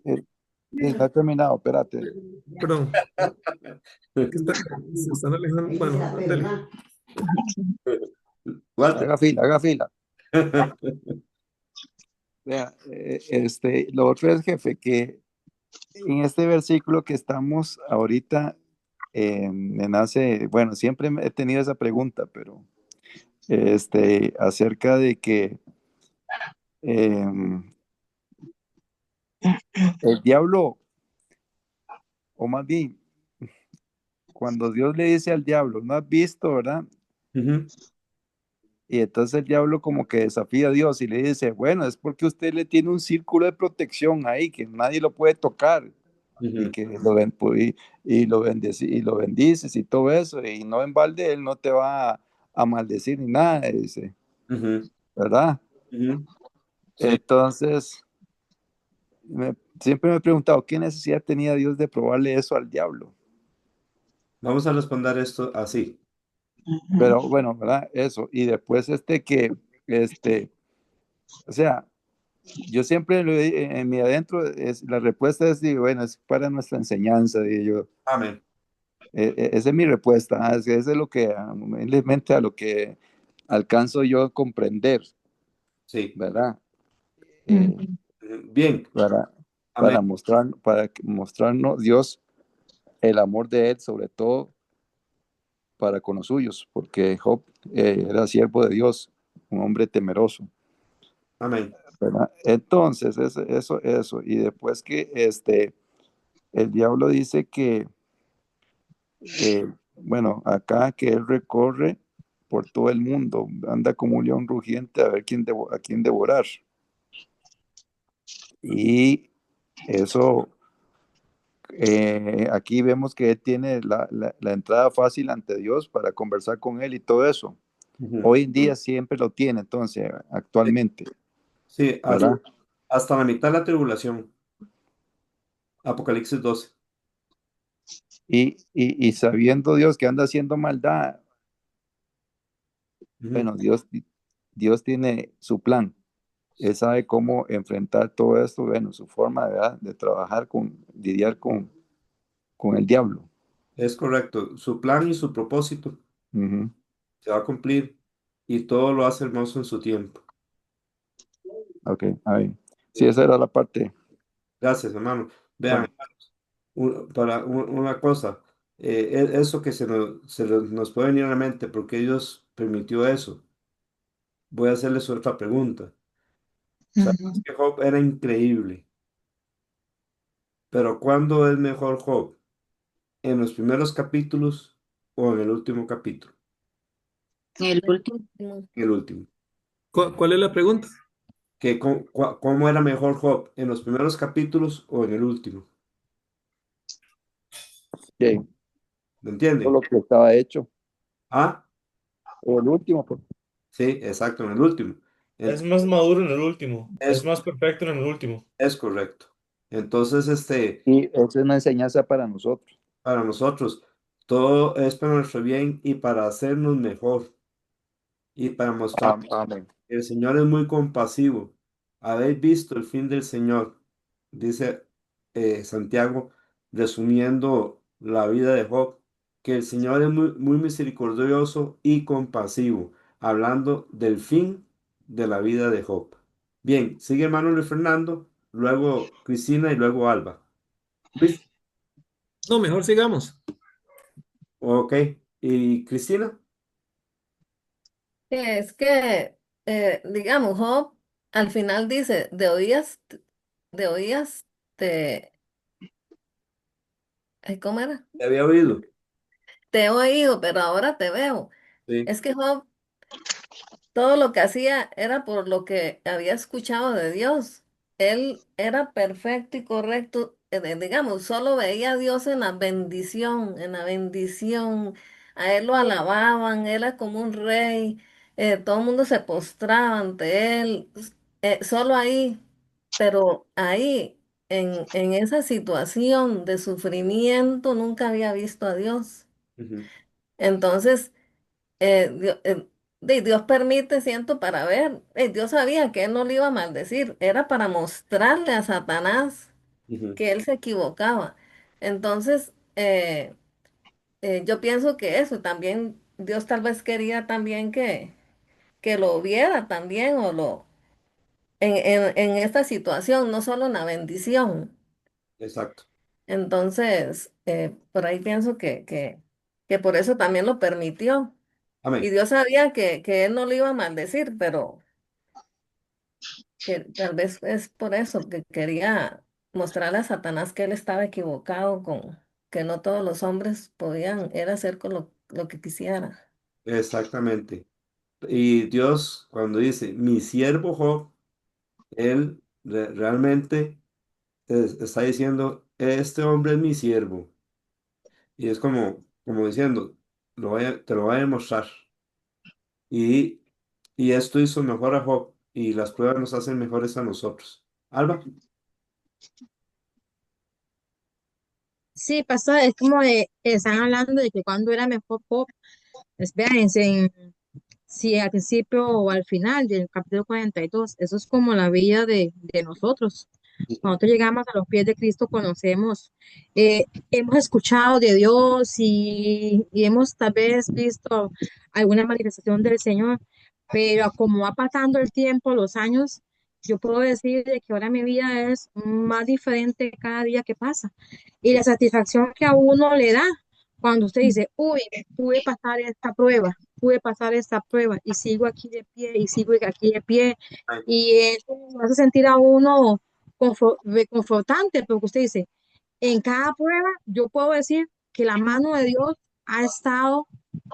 No he terminado, espérate. perdón, que se están alejando. Bueno, ándale. Walter. Haga fila, haga fila. Vea, lo otro es, jefe, que en este versículo que estamos ahorita, me nace, bueno, siempre he tenido esa pregunta, pero acerca de que em, el diablo, o más bien, cuando Dios le dice al diablo, no has visto, ¿verdad? Ujú, Y entonces el diablo como que desafía a Dios y le dice, bueno, es porque usted le tiene un círculo de protección ahí, que nadie lo puede tocar y ujú, que y lo bendices y todo eso, y no en balde él no te va a maldecir ni nada, dice, ujú, ¿verdad? ujú. Sí, Entonces, siempre me he preguntado, ¿qué necesidad tenía Dios de probarle eso al diablo? Vamos a responder esto así. Ujú. Pero bueno, ¿verdad? Eso. Y después este, o sea, yo siempre en mi adentro, la respuesta es, digo, bueno, es para nuestra enseñanza, digo yo. Amén. Esa es mi respuesta. Eso es lo que, humildemente, a lo que alcanzo yo a comprender, Sí. ¿verdad? Eh, Ujú. Bien. para, Amén. para mostrarnos Dios el amor de Él, sobre todo para con los suyos, porque Job era siervo de Dios, un hombre temeroso, Amén. ¿verdad? Entonces, eso. Y después que el diablo dice que, bueno, acá que él recorre por todo el mundo, anda como un león rugiente a ver a quién devorar. Y eso, aquí vemos que él tiene la entrada fácil ante Dios para conversar con él y todo eso. Ujú. Hoy en día siempre lo tiene, entonces, actualmente, Sí, ¿verdad? hasta la mitad de la tribulación. Apocalipsis 12. Y sabiendo Dios que anda haciendo maldad, Ujú. bueno, Dios tiene su plan. Él sabe cómo enfrentar todo esto, bueno, su forma, ¿verdad?, de trabajar lidiar con el diablo. Es correcto. Su plan y su propósito Ujú. se va a cumplir y todo lo hace hermoso en su tiempo. Ok, a ver. Sí, esa era la parte. Gracias, hermano. Vean, Bueno, una cosa, eso que nos puede venir a la mente, porque Dios permitió eso. Voy a hacerles otra pregunta. Sabemos Ujú. que Job era increíble, pero ¿cuándo es mejor Job? ¿En los primeros capítulos o en el último capítulo? El último. En el último. ¿Cuál es la pregunta? ¿Cómo era mejor Job? ¿En los primeros capítulos o en el último? ok, ¿Me todo entiende? lo que estaba hecho. Ah, O el último, pues. sí, exacto, en el último. Es Entonces, más maduro en el último, es es, más perfecto en el último. es correcto. Entonces, Y esa es una enseñanza para nosotros. para nosotros, todo es para nuestro bien y para hacernos mejor y para mostrar Amén. que el Señor es muy compasivo. Habéis visto el fin del Señor, dice Santiago, resumiendo la vida de Job, que el Señor es muy misericordioso y compasivo, hablando del fin de la vida de Job. Bien, sigue hermano Luis Fernando, luego Cristina y luego Alba. Luis, No, mejor sigamos. ok. ¿Y Cristina? Es que, digamos, Job al final dice, de oías, te, ay, ¿cómo era? ¿Te había oído? Te he oído, pero ahora te veo. Sí. Es que Job todo lo que hacía era por lo que había escuchado de Dios. Él era perfecto y correcto, digamos, solo veía a Dios en la bendición, en la bendición. A él lo alababan, él era como un rey, todo el mundo se postraba ante él, solo ahí, pero ahí, en esa situación de sufrimiento, nunca había visto a Dios. Ujú, Entonces, Dios permite, siento, para ver. Dios sabía que él no le iba a maldecir, era para mostrarle a Satanás ujú. que él se equivocaba. Entonces, yo pienso que eso también, Dios tal vez quería también que lo viera también en esta situación, no solo en la bendición. Exacto. Entonces, por ahí pienso que por eso también lo permitió. Y Amén. Dios sabía que él no le iba a maldecir, pero que tal vez es por eso que quería mostrarle a Satanás que él estaba equivocado con que no todos los hombres podían era hacer con lo que quisiera. Exactamente. Y Dios, cuando dice, mi siervo Job, él realmente está diciendo, este hombre es mi siervo. Y es como diciendo, te lo voy a demostrar. Y, y esto hizo mejor a Job y las pruebas nos hacen mejores a nosotros. Alba, Sí, pastor, es como están hablando de que cuando era mejor Job, espérense, si al principio o al final del capítulo 42, eso es como la vida de nosotros. Nosotros llegamos a los pies de Cristo, conocemos, hemos escuchado de Dios y hemos tal vez visto alguna manifestación del Señor, pero como va pasando el tiempo, los años, yo puedo decir de que ahora mi vida es más diferente cada día que pasa. Y la satisfacción que a uno le da cuando usted dice, uy, pude pasar esta prueba y sigo aquí de pie y sigo aquí de pie. Amén. Y eso lo hace sentir a uno reconfortante, porque usted dice, en cada prueba yo puedo decir que la mano de Dios ha estado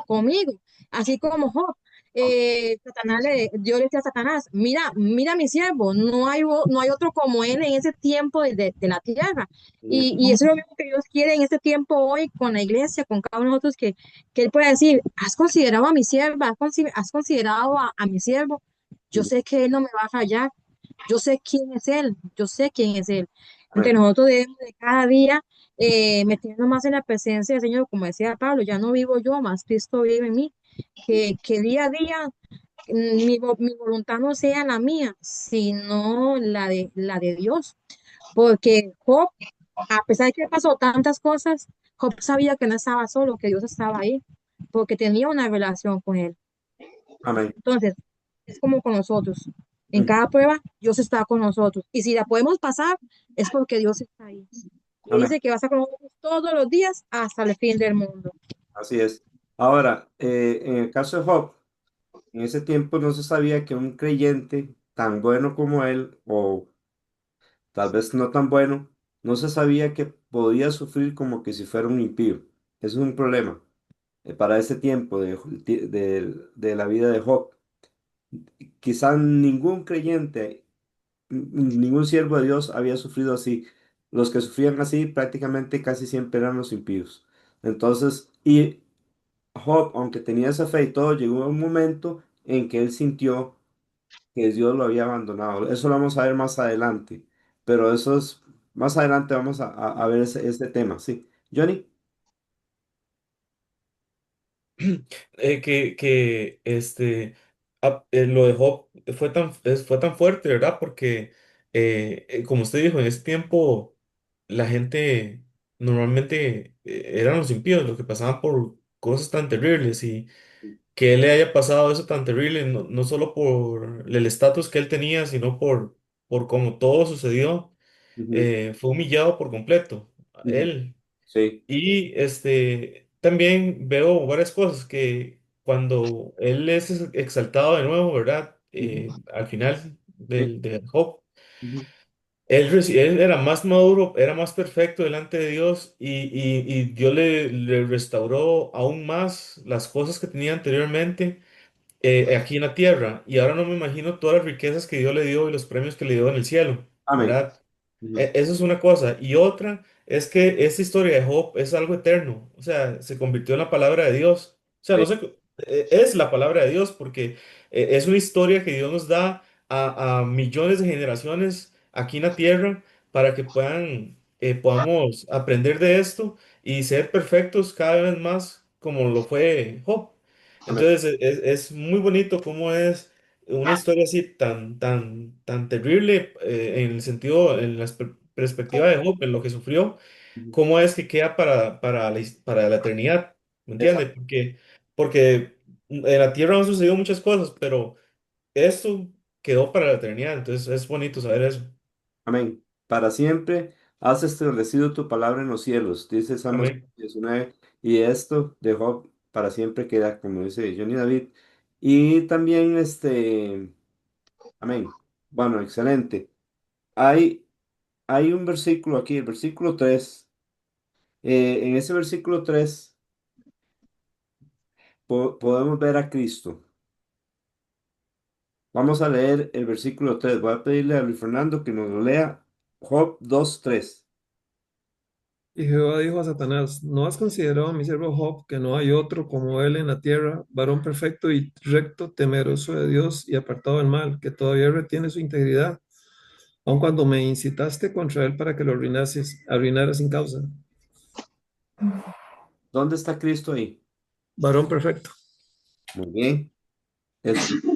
conmigo, así como Job. Dios le decía a Satanás, mira mi siervo, no hay otro como él en ese tiempo de la tierra. Y eso es lo mismo que Dios quiere en este tiempo hoy con la iglesia, con cada uno de nosotros, que Él puede decir, has considerado a mi sierva, has considerado a mi siervo, yo sé que Él no me va a fallar, yo sé quién es Él, yo sé quién es Él. Entonces Amén. nosotros debemos de cada día metiendo más en la presencia del Señor, como decía Pablo, ya no vivo yo, más Cristo vive en mí, que día a día mi voluntad no sea la mía, sino la de Dios, porque Job, a pesar de que pasó tantas cosas, Job sabía que no estaba solo, que Dios estaba ahí, porque tenía una relación con él. Amén. Entonces, es como con nosotros. En Ujú. cada prueba, Dios está con nosotros. Y si la podemos pasar, es porque Dios está ahí. Y Amén. dice que va a estar con nosotros todos los días hasta el fin del mundo. Así es. Ahora, en el caso de Job, en ese tiempo no se sabía que un creyente tan bueno como él, o tal vez no tan bueno, no se sabía que podía sufrir como que si fuera un impío. Eso es un problema para ese tiempo de la vida de Job. Quizá ningún creyente, ningún siervo de Dios había sufrido así. Los que sufrían así prácticamente casi siempre eran los impíos. Entonces, y Job, aunque tenía esa fe y todo, llegó un momento en que él sintió que Dios lo había abandonado. Eso lo vamos a ver más adelante, pero eso es, más adelante vamos a ver ese tema, sí. Johnny, Lo de Job fue tan fuerte, ¿verdad? Porque, como usted dijo, en ese tiempo la gente normalmente eran los impíos, los que pasaban por cosas tan terribles y que él le haya pasado eso tan terrible, no solo por el estatus que él tenía, sino por cómo todo sucedió, ujú, fue humillado por completo, ujú, él. sí, Y también veo varias cosas que cuando él es exaltado de nuevo, ¿verdad? ujú, Al final sí, de Job, ujú, él era más maduro, era más perfecto delante de Dios y Dios le restauró aún más las cosas que tenía anteriormente aquí en la tierra. Y ahora no me imagino todas las riquezas que Dios le dio y los premios que le dio en el cielo, amén, ¿verdad? ujú, Eso es una cosa. Y otra es que esta historia de Job es algo eterno. O sea, se convirtió en la palabra de Dios. O sea, no sí, sé, es la palabra de Dios porque es una historia que Dios nos da a millones de generaciones aquí en la tierra para que podamos aprender de esto y ser perfectos cada vez más como lo fue Job. amén, Entonces, es muy bonito cómo es una historia así tan terrible en el sentido, en la perspectiva de Job, en lo que sufrió, ujú, cómo es que queda para la eternidad, ¿me entiende? exacto, Porque en la tierra han sucedido muchas cosas, pero esto quedó para la eternidad, entonces es bonito saber eso. amén. Para siempre has establecido tu palabra en los cielos, dice Salmos Amén. 19, y esto de Job para siempre queda, como dice Johnny David. Y también, amén. Bueno, excelente. Hay, hay un versículo aquí, el versículo 3. En ese versículo 3 podemos ver a Cristo. Vamos a leer el versículo 3. Voy a pedirle a Luis Fernando que nos lo lea. Job 2:3. Y Jehová dijo a Satanás, ¿no has considerado a mi siervo Job, que no hay otro como él en la tierra, varón perfecto y recto, temeroso de Dios y apartado del mal, que todavía retiene su integridad, aun cuando me incitaste contra él para que lo arruinaras sin causa? ¿Dónde está Cristo ahí? Varón perfecto. Muy bien. Eso, eso,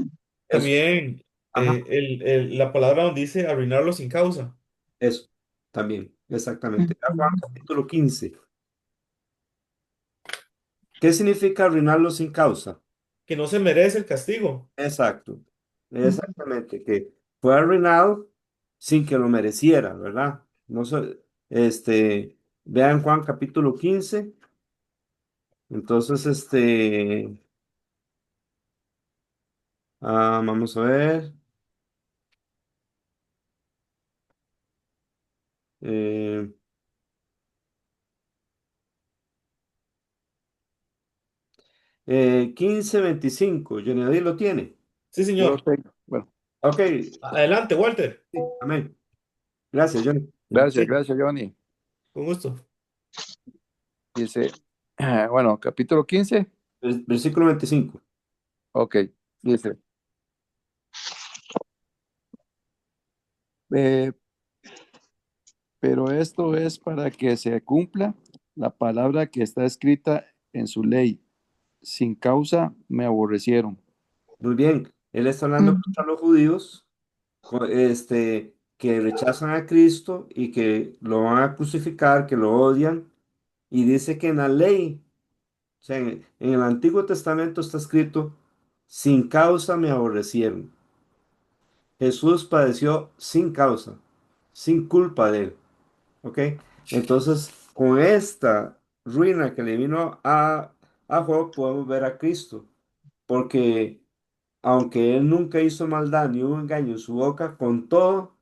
También ajá, la palabra nos dice arruinarlo sin causa, eso, también, exactamente. A Juan capítulo 15. ¿Qué significa arruinarlo sin causa? que no se merece el castigo. Exacto, exactamente, que fue arruinado sin que lo mereciera, ¿verdad? No sé, vean Juan capítulo 15. Entonces, vamos a ver. eh, 15:25, Johnny lo tiene. Sí, Yo lo señor. tengo. Bueno, Ok, Adelante, Walter. sí, amén. Gracias, Johnny. gracias, Sí, gracias, Johnny. con gusto. Dice, bueno, capítulo 15. Versículo 25. Ok, dice, eh, pero esto es para que se cumpla la palabra que está escrita en su ley. Sin causa me aborrecieron. Muy bien. Él está hablando Ujú. contra los judíos, que rechazan a Cristo y que lo van a crucificar, que lo odian. Y dice que en la ley, o sea, en el Antiguo Testamento está escrito, sin causa me aborrecieron. Jesús padeció sin causa, sin culpa de él. ¿Ok? Entonces, con esta ruina que le vino a Job, podemos ver a Cristo. Porque aunque él nunca hizo maldad ni hubo engaño en su boca, con todo,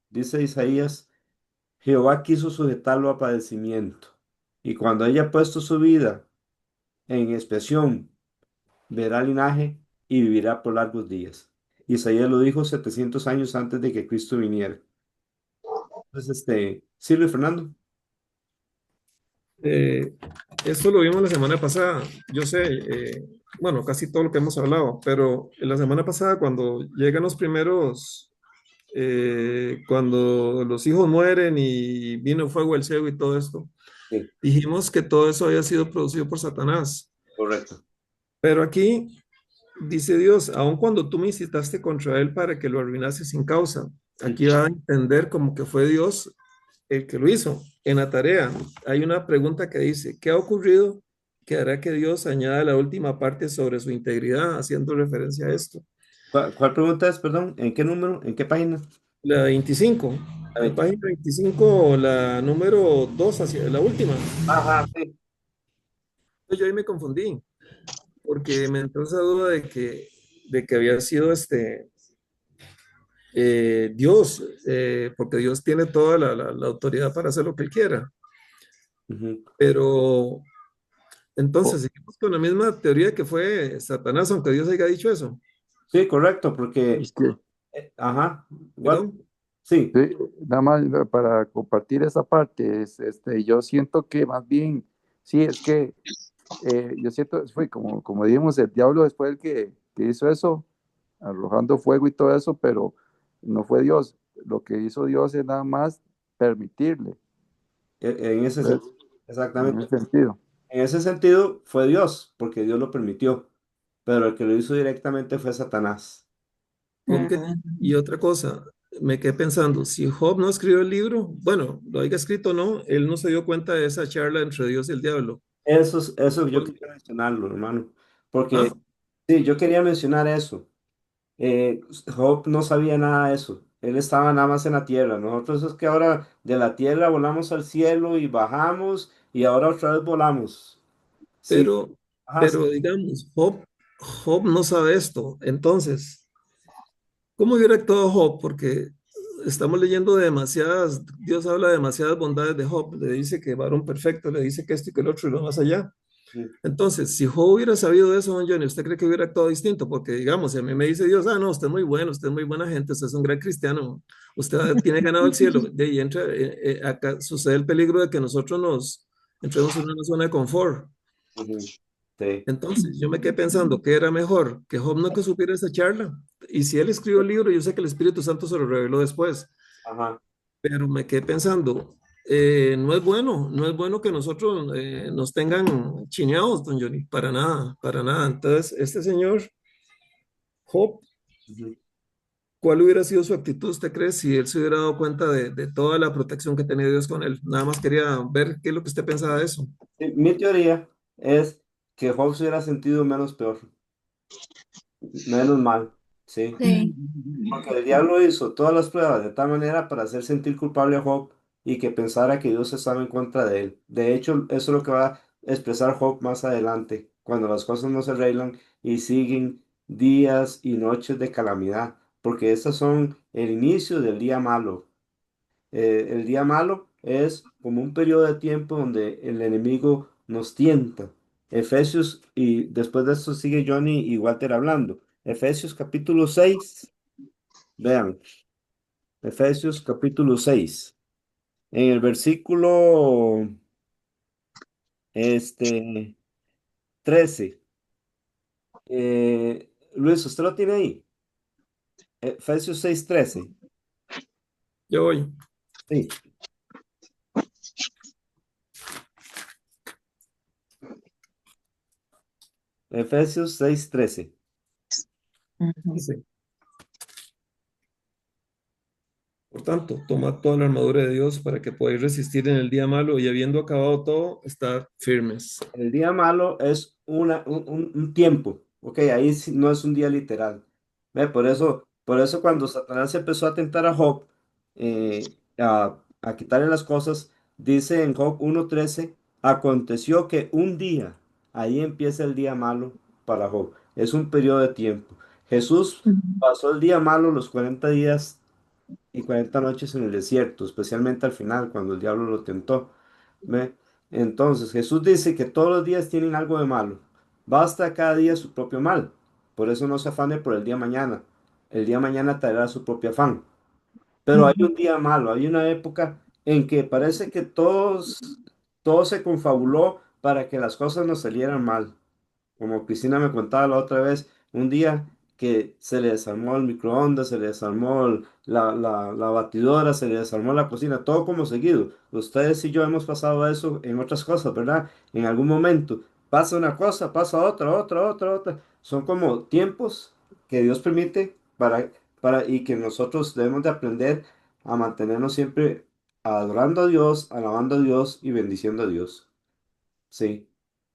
dice Isaías, Jehová quiso sujetarlo a padecimiento. Y cuando haya puesto su vida en expiación, verá linaje y vivirá por largos días. Isaías lo dijo 700 años antes de que Cristo viniera. Entonces, Silvio y Fernando. Eh, Esto lo vimos la semana pasada. Yo sé, bueno, casi todo lo que hemos hablado, pero la semana pasada cuando llegan los primeros, cuando los hijos mueren y vino fuego del cielo y todo esto, Sí, dijimos que todo eso había sido producido por Satanás. correcto. Pero aquí dice Dios, aun cuando tú me incitaste contra él para que lo arruinase sin causa, aquí va a entender como que fue Dios el que lo hizo. En la tarea hay una pregunta que dice, ¿qué ha ocurrido que hará que Dios añada la última parte sobre su integridad, haciendo referencia a esto? ¿Cuál pregunta es, perdón? ¿En qué número? ¿En qué página? La 25, La la 20. página 25, la número 2 hacia la última. Ajá, sí. Yo ahí me confundí, porque me entró esa duda de que había sido Dios, porque Dios tiene toda la autoridad para hacer lo que él quiera. Ujú. Pero Oh, entonces, seguimos con la misma teoría que fue Satanás, aunque Dios haya dicho eso. Sí, correcto, porque, es que, ajá, Walter, Perdón. sí, sí, nada más para compartir esa parte, yo siento que más bien, sí, es que yo siento, fue como dijimos, el diablo después el que hizo eso, arrojando fuego y todo eso, pero no fue Dios. Lo que hizo Dios es nada más permitirle, en ese ¿ves? sentido, En exactamente. ese sentido. En ese sentido fue Dios, porque Dios lo permitió, pero el que lo hizo directamente fue Satanás. Ok. Y otra cosa, me quedé pensando, si Job no escribió el libro, bueno, lo haya escrito o no, él no se dio cuenta de esa charla entre Dios y el diablo. Eso yo Porque- quería mencionarlo, hermano, ah, porque sí, yo quería mencionar eso. Eh, Job no sabía nada de eso. Él estaba nada más en la tierra. Nosotros es que ahora de la tierra volamos al cielo y bajamos y ahora otra vez volamos. Sí, pero, ajá, sí, pero digamos, Job no sabe esto. Entonces, ¿cómo hubiera actuado Job? Porque estamos leyendo de demasiadas, Dios habla de demasiadas bondades de Job, le dice que varón perfecto, le dice que esto y que el otro y lo más allá. sí, Entonces, si Job hubiera sabido de eso, don Johnny, ¿usted cree que hubiera actuado distinto? Porque, digamos, si a mí me dice Dios, no, usted es muy bueno, usted es muy buena gente, usted es un gran cristiano, usted tiene ganado el cielo, de ahí entra, acá sucede el peligro de que nosotros nos entremos en una zona de confort. ujú, sí, Entonces, yo me quedé pensando que era mejor que Job no que supiera esa charla. Y si él escribió el libro, yo sé que el Espíritu Santo se lo reveló después, ajá, pero me quedé pensando, no es bueno, no es bueno que nosotros nos tengan chineados, don Johnny, para nada, para nada. Entonces, este señor, Job, Ujú. ¿cuál hubiera sido su actitud, usted cree, si él se hubiera dado cuenta de toda la protección que tenía Dios con él? Nada más quería ver qué es lo que usted pensaba de eso. Sí, mi teoría es que Job se hubiera sentido menos peor, menos mal, ¿sí? Sí. Porque el diablo hizo todas las pruebas de tal manera para hacer sentir culpable a Job y que pensara que Dios estaba en contra de él. De hecho, eso es lo que va a expresar Job más adelante, cuando las cosas no se arreglan y siguen días y noches de calamidad, porque estos son el inicio del día malo. El día malo es como un periodo de tiempo donde el enemigo nos tienta. Efesios, y después de esto sigue Johnny y Walter hablando. Efesios capítulo 6, vean. Efesios capítulo 6 en el versículo este, 13. Luis, ¿usted lo tiene ahí? Efesios 6:13. Yo voy. Sí, Efesios 6:13. Ujú. Dice, por tanto, tomad toda la armadura de Dios para que podáis resistir en el día malo y habiendo acabado todo, estar firmes. El día malo es un tiempo, ¿ok? Ahí sí no es un día literal. ¿Ve? Por eso cuando Satanás empezó a tentar a Job, a quitarle las cosas, dice en Job 1:13, aconteció que un día, ahí empieza el día malo para Job. Es un periodo de tiempo. Jesús pasó el día malo los 40 días y 40 noches en el desierto, especialmente al final, cuando el diablo lo tentó. ¿Ve? Entonces, Jesús dice que todos los días tienen algo de malo. Basta cada día su propio mal. Por eso no se afane por el día mañana. El día mañana traerá su propio afán. Pero hay Ujú. un día malo, hay una época en que parece que todo se confabuló para que las cosas nos salieran mal. Como Cristina me contaba la otra vez, un día que se le desarmó el microondas, se le desarmó la batidora, se le desarmó la cocina, todo como seguido. Ustedes y yo hemos pasado eso en otras cosas, ¿verdad? En algún momento pasa una cosa, pasa otra, otra, otra, otra. Son como tiempos que Dios permite y que nosotros debemos de aprender a mantenernos siempre adorando a Dios, alabando a Dios y bendiciendo a Dios. Sí.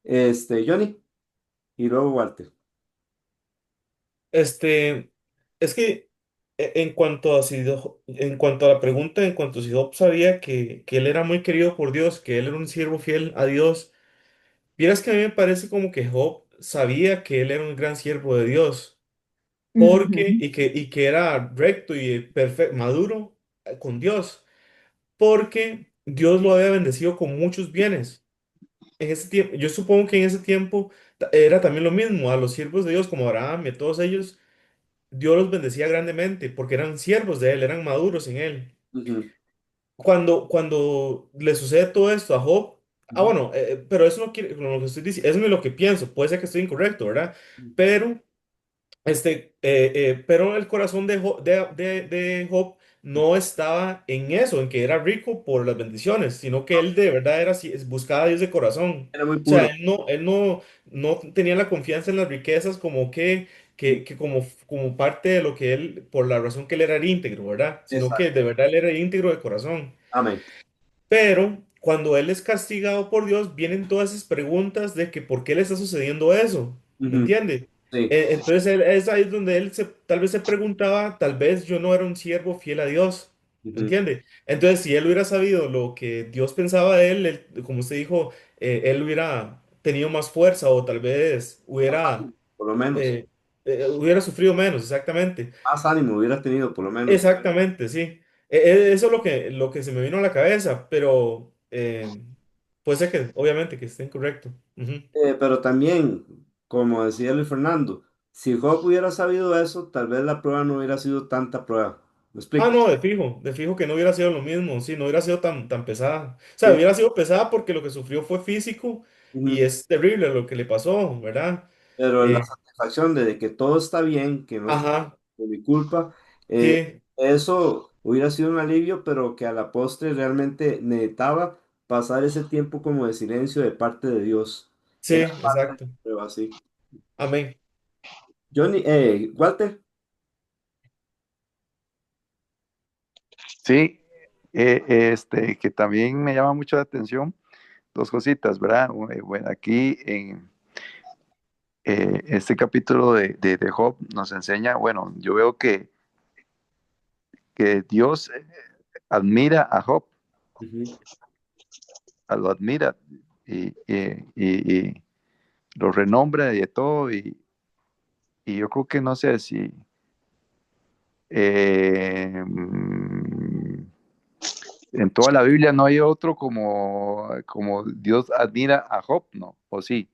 Johnny. Y luego Walter. Este, es que en cuanto a en cuanto a la pregunta, en cuanto a si Job sabía que él era muy querido por Dios, que él era un siervo fiel a Dios, vieras que a mí me parece como que Job sabía que él era un gran siervo de Dios, porque, Ujú. y que era recto y perfecto, maduro con Dios, porque Dios lo había bendecido con muchos bienes. En ese tiempo, yo supongo que en ese tiempo era también lo mismo, a los siervos de Dios como Abraham y a todos ellos Dios los bendecía grandemente porque eran siervos de él, eran maduros en él. Ujú, Cuando le sucede todo esto a Job, ujú, bueno, pero eso no quiere, lo que estoy diciendo, eso no es lo que pienso, puede ser que estoy incorrecto, ¿verdad? Pero pero el corazón de Job no estaba en eso, en que era rico por las bendiciones, sino que él de verdad era, buscaba a Dios de corazón. era muy O sea, puro. no tenía la confianza en las riquezas como que como parte de lo que él, por la razón que él era íntegro, ¿verdad? Sino que Exacto. de verdad él era íntegro de corazón. Amén. Pero cuando él es castigado por Dios, vienen todas esas preguntas de que por qué le está sucediendo eso, ¿me Ujú, entiende? sí. Entonces es ahí donde tal vez se preguntaba, tal vez yo no era un siervo fiel a Dios, ¿me Ujú, entiende? Entonces si él hubiera sabido lo que Dios pensaba de él, como usted dijo, él hubiera tenido más fuerza o tal vez por lo menos. hubiera sufrido menos, exactamente. Más ánimo hubiera tenido, por lo menos. Exactamente, sí. Eso es lo que se me vino a la cabeza, pero puede ser que, obviamente, que esté incorrecto. Ujú. Pero también, como decía Luis Fernando, si Job hubiera sabido eso, tal vez la prueba no hubiera sido tanta prueba. ¿Me Ah, explico? no, de fijo que no hubiera sido lo mismo, sí, no hubiera sido tan pesada. O sea, Sí. hubiera sido pesada porque lo que sufrió fue físico y Ujú. es terrible lo que le pasó, ¿verdad? Pero la Eh, satisfacción de que todo está bien, que no es ajá, por mi culpa, eh, sí, eso hubiera sido un alivio, pero que a la postre realmente necesitaba pasar ese tiempo como de silencio de parte de Dios. Sí, Era parte de exacto. la prueba, sí. Amén. Johnny, Walter. Sí, que también me llama mucho la atención dos cositas, ¿verdad? Bueno, aquí en este capítulo de Job nos enseña, bueno, yo veo que Dios admira a Job, Ujú. lo admira y lo renombra y de todo, y yo creo que no sé si en toda la Biblia no hay otro como Dios admira a Job, ¿no? O sí,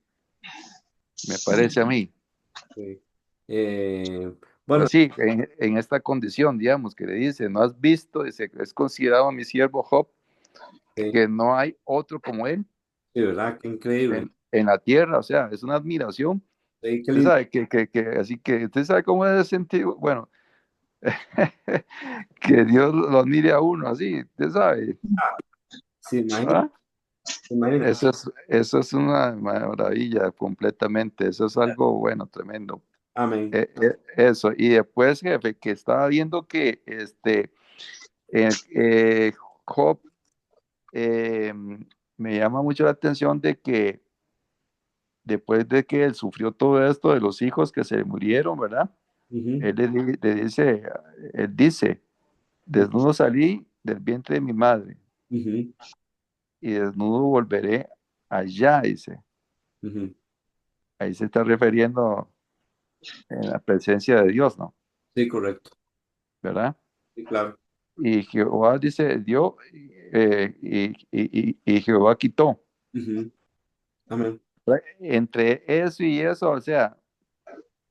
me parece a mí. Sí. Eh, Pero bueno, sí, en esta condición, digamos, que le dice, no has visto, dice, es considerado mi siervo Job, sí, que no hay otro como él sí, ¿verdad? Qué increíble. en la tierra, o sea, es una admiración. Sí, qué Usted lindo. sabe así que usted sabe cómo es el sentido, bueno, que Dios lo admire a uno así, usted sabe, Sí, imagínate, ¿ah? imagínate. Eso es una maravilla completamente, eso es algo bueno, tremendo. Amén. Eso, y después, jefe, que estaba viendo que eh, Job eh, me llama mucho la atención de que después de que él sufrió todo esto de los hijos que se murieron, ¿verdad? Ujú, Él dice, ujú, desnudo salí del vientre de mi madre ujú, y desnudo volveré allá, dice. ujú. Ahí se está refiriendo en la presencia de Dios, ¿no? Sí, correcto. ¿Verdad? Sí, claro. Y Jehová dice, dio y Jehová quitó. Ujú. Amén. Entre eso y eso, o sea,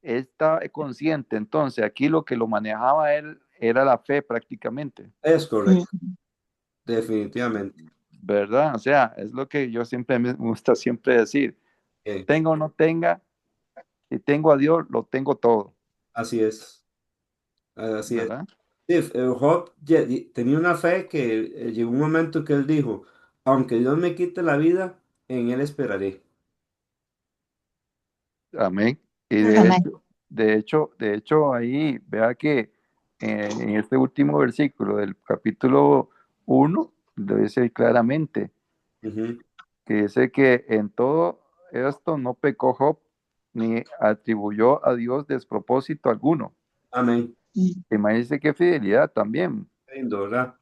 él está consciente. Entonces, aquí lo que lo manejaba él era la fe prácticamente, Es Mm. correcto. Definitivamente. ¿verdad? O sea, es lo que yo siempre me gusta siempre decir. Eh, Tenga o no tenga, si tengo a Dios, lo tengo todo, así es. Así es. ¿verdad? Sí, Job tenía una fe que llegó un momento que él dijo, aunque Dios me quite la vida, en él esperaré. Amén. Y Amén. de hecho, ahí vea que en este último versículo del capítulo 1, lo dice claramente, Ujú. que dice que en todo esto no pecó Job, ni atribuyó a Dios despropósito alguno. Amén. Mm. Imagínense qué fidelidad también. Lindo, ¿verdad?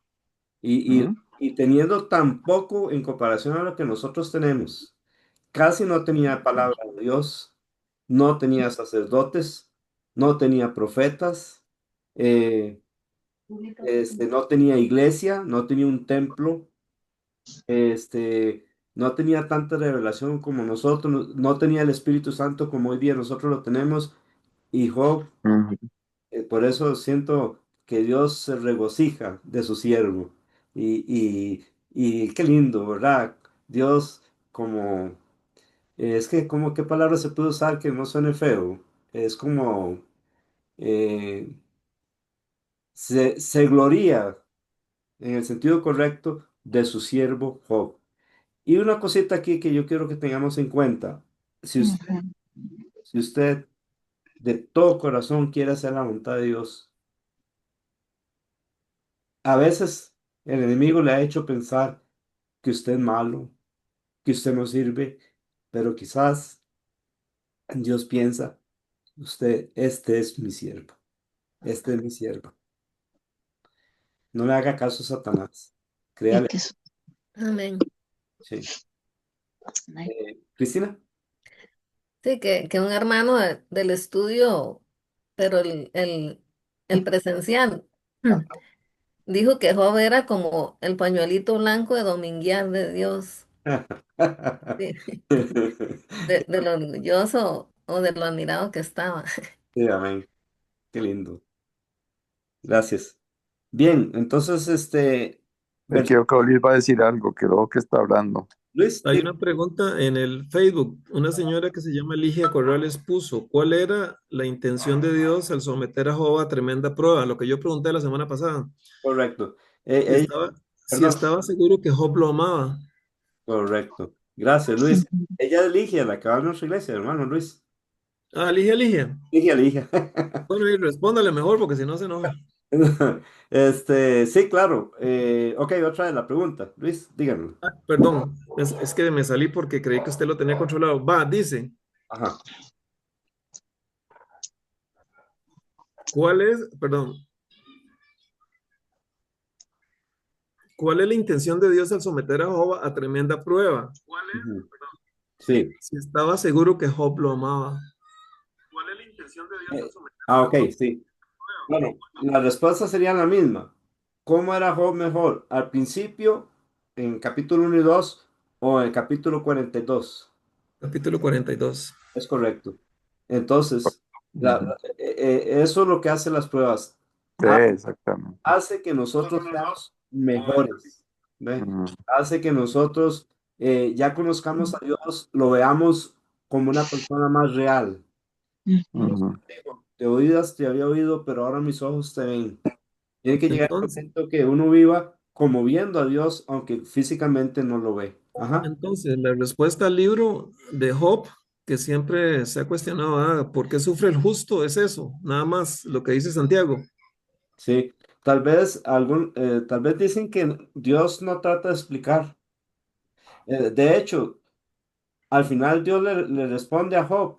Y, y, ¿Mm? y teniendo tan poco en comparación a lo que nosotros tenemos, casi no tenía palabra de Dios, no tenía sacerdotes, no tenía profetas, eh, no tenía iglesia, no tenía un templo, no tenía tanta revelación como nosotros, no tenía el Espíritu Santo como hoy día nosotros lo tenemos. Y Job, Ujú. por eso siento que Dios se regocija de su siervo. Y qué lindo, ¿verdad? Dios como, es que como qué palabra se puede usar que no suene feo. Es como, eh, se gloría en el sentido correcto de su siervo Job. Y una cosita aquí que yo quiero que tengamos en cuenta. Si usted, Ujú. si usted de todo corazón quiere hacer la voluntad de Dios, a veces el enemigo le ha hecho pensar que usted es malo, que usted no sirve, pero quizás Dios piensa, usted, este es mi siervo, este es mi siervo. No le haga caso a Satanás. Sí, Créale. que Amén. Sí. amén. Cristina. Sí, que un hermano del estudio, pero el presencial, dijo que Job era como el pañuelito blanco de dominguear de Dios, sí, de lo orgulloso o de lo admirado que estaba. Sí, amén. Qué lindo. Gracias. Bien, entonces, Creo que Oli va a decir algo, que luego que está hablando. Luis, Hay una pregunta en el Facebook. Una señora que se llama Ligia Corrales puso, ¿cuál era la intención de Dios al someter a Job a tremenda prueba? Lo que yo pregunté la semana pasada. correcto. Si Ella, estaba, si perdón, estaba seguro que Job lo amaba. correcto. Gracias, Luis. Ujú. Ella es Ligia, la que va a nuestra iglesia, hermano Luis. Ah, Ligia, Ligia. Ligia, Ligia. Bueno, y respóndale mejor porque si no se enoja. Sí, claro. Ok, otra vez la pregunta. Luis, díganlo. Ah, perdón, es que me salí porque creí que usted lo tenía controlado. Va, dice, Ajá. perdón, ¿cuál es la intención de Dios al someter a Job a tremenda prueba? Ujú. Sí. Si estaba seguro que Job lo amaba. ¿Cuál es la intención de Dios al Eh, someter ok, sí. Bueno, la respuesta sería la misma. ¿Cómo era Job mejor? ¿Al principio, en capítulo 1 y 2 o en capítulo 42? capítulo 42? Es correcto. Entonces, Ujú. eso es lo que hace las pruebas. Sí, exactamente. Hace que nosotros seamos mejores, ¿ve? Ujú, Hace que nosotros ya conozcamos a Dios, lo veamos como una persona más real. Dios ujú. te dijo, de oídas te había oído, pero ahora mis ojos te ven. Tiene que llegar el Entonces, momento que uno viva como viendo a Dios, aunque físicamente no lo ve. Ajá. entonces, la respuesta al libro de Job, que siempre se ha cuestionado, ¿por qué sufre el justo? Es eso, nada más lo que dice Santiago. Sí. Tal vez dicen que Dios no trata de explicar. De hecho, al final Dios le responde a Job.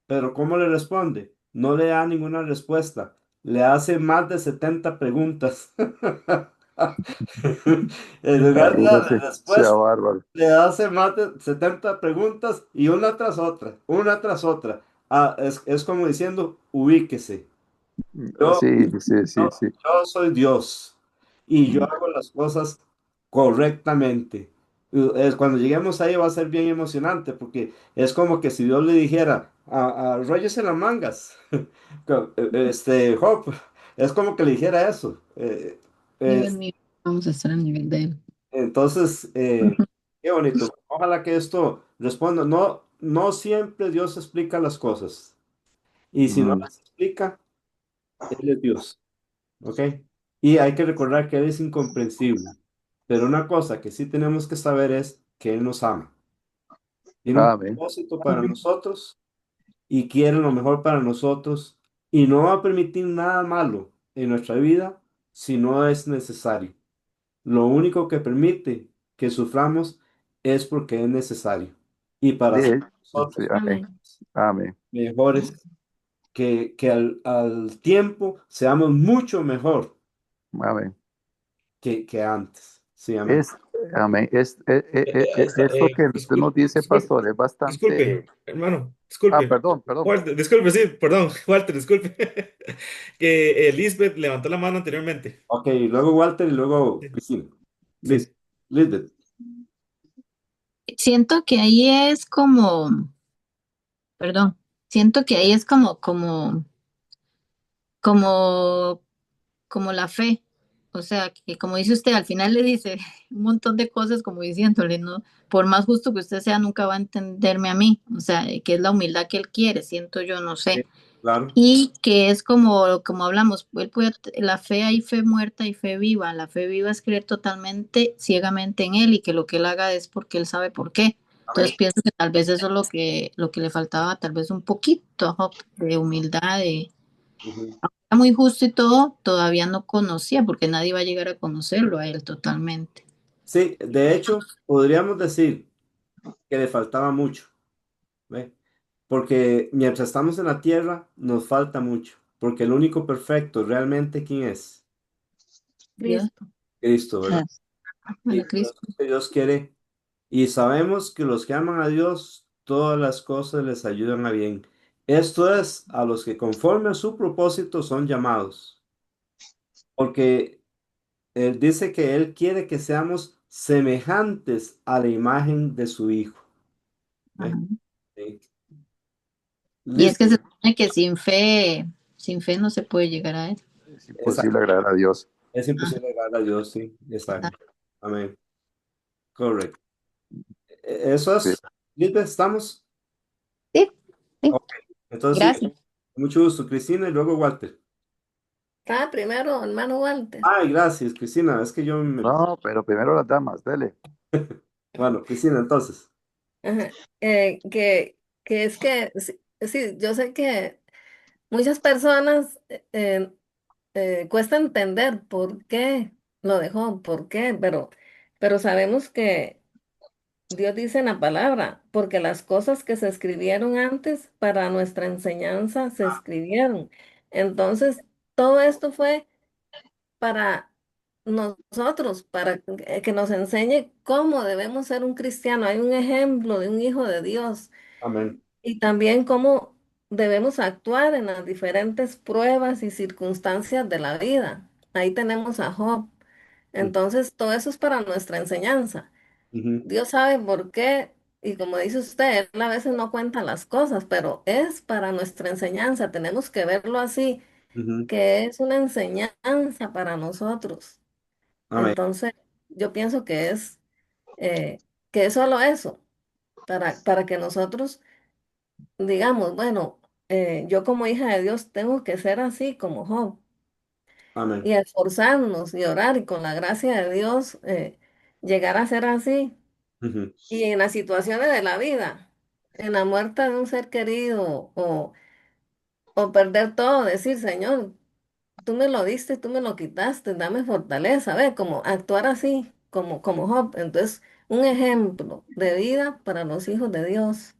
Pero ¿cómo le responde? No le da ninguna respuesta. Le hace más de 70 preguntas. En lugar de darle Imagínate, sea respuesta, bárbaro. le hace más de 70 preguntas y una tras otra, una tras otra. Es como diciendo, ubíquese. Yo, Sí, sí, sí, sí. yo soy Dios y yo hago las cosas correctamente. Cuando lleguemos ahí va a ser bien emocionante porque es como que si Dios le dijera a Róllese las mangas, Job, es como que le dijera eso. Nivel Es- mío, vamos a estar al nivel de él. entonces, Ujú. qué bonito. Ojalá que esto responda. No, no siempre Dios explica las cosas y si no Ujú. las explica, Él es Dios. ¿Ok? Y hay que recordar que Él es incomprensible. Pero una cosa que sí tenemos que saber es que Él nos ama. Tiene un Amén. propósito para nosotros y quiere lo mejor para nosotros y no va a permitir nada malo en nuestra vida si no es necesario. Lo único que permite que suframos es porque es necesario y para ser Sí, sí, nosotros amén. Amén. Amén. mejores, que al tiempo seamos mucho mejor Amén. que antes. Sí, amén. Es, amén. Esta, Esto que usted nos dice, disculpe, pastor, es bastante. disculpe, hermano, Ah, disculpe. perdón, perdón. Walter, disculpe, sí, perdón, Walter, disculpe. Que Lisbeth levantó la mano anteriormente. Ok, luego Walter y luego Sí, Cristina. sí. Liz, Lisbeth. Siento que ahí es como, perdón, siento que ahí es como, como la fe. O sea, que como dice usted, al final le dice un montón de cosas como diciéndole, no, por más justo que usted sea, nunca va a entenderme a mí. O sea, que es la humildad que él quiere, siento yo, no sé. Sí, claro. Y que es como hablamos, la fe hay fe muerta y fe viva. La fe viva es creer totalmente, ciegamente en él y que lo que él haga es porque él sabe por qué. Entonces Amén. pienso que tal vez eso es lo que le faltaba, tal vez un poquito, Job, de humildad, Ujú. era muy justo y todo, todavía no conocía, porque nadie va a llegar a conocerlo a él totalmente. Sí, de hecho, podríamos decir que le faltaba mucho, ¿ve? Porque mientras estamos en la tierra, nos falta mucho. Porque el único perfecto realmente, ¿quién es? Dios, Cristo. Cristo, ¿verdad? Y bueno, por eso Cristo. es que Dios quiere. Y sabemos que los que aman a Dios, todas las cosas les ayudan a bien. Esto es a los que conforme a su propósito son llamados. Porque Él dice que Él quiere que seamos semejantes a la imagen de su Hijo. Ajá. ¿Ve? Sí. Y es que se Listo. supone que sin fe no se puede llegar a él. Es imposible Exacto. agradar a Dios. Es imposible agradar a Dios, sí. Exacto. Amén. Correcto. Eso Sí. es, Lisbeth, ¿estamos? Sí, sí, Ok. Entonces, sí, gracias. mucho gusto, Cristina, y luego Walter. Estaba primero, hermano Walter. Ay, gracias, Cristina, es que yo me... No, pero primero las damas, dele. Bueno, Cristina, entonces. Ajá. Que es que, sí, sí, yo sé que muchas personas cuesta entender por qué lo dejó, por qué, pero sabemos que Dios dice en la palabra, porque las cosas que se escribieron antes para nuestra enseñanza se escribieron. Entonces, todo esto fue para nosotros, para que nos enseñe cómo debemos ser un cristiano. Hay un ejemplo de un hijo de Dios Amén. y también cómo debemos actuar en las diferentes pruebas y circunstancias de la vida. Ahí tenemos a Job. Entonces, todo eso es para nuestra enseñanza. Ujú, Dios sabe por qué, y como dice usted, Él a veces no cuenta las cosas, pero es para nuestra enseñanza. Tenemos que verlo así, ujú. que es una enseñanza para nosotros. Amén. Entonces, yo pienso que es solo eso, para que nosotros digamos, bueno, yo como hija de Dios tengo que ser así como Job Amén. y esforzarnos y orar y con la gracia de Dios llegar a ser así. Ujú. Y en las situaciones de la vida, en la muerte de un ser querido o perder todo, decir, Señor, tú me lo diste, tú me lo quitaste, dame fortaleza, ve, como actuar así, como Job. Entonces, un ejemplo de vida para los hijos de Dios.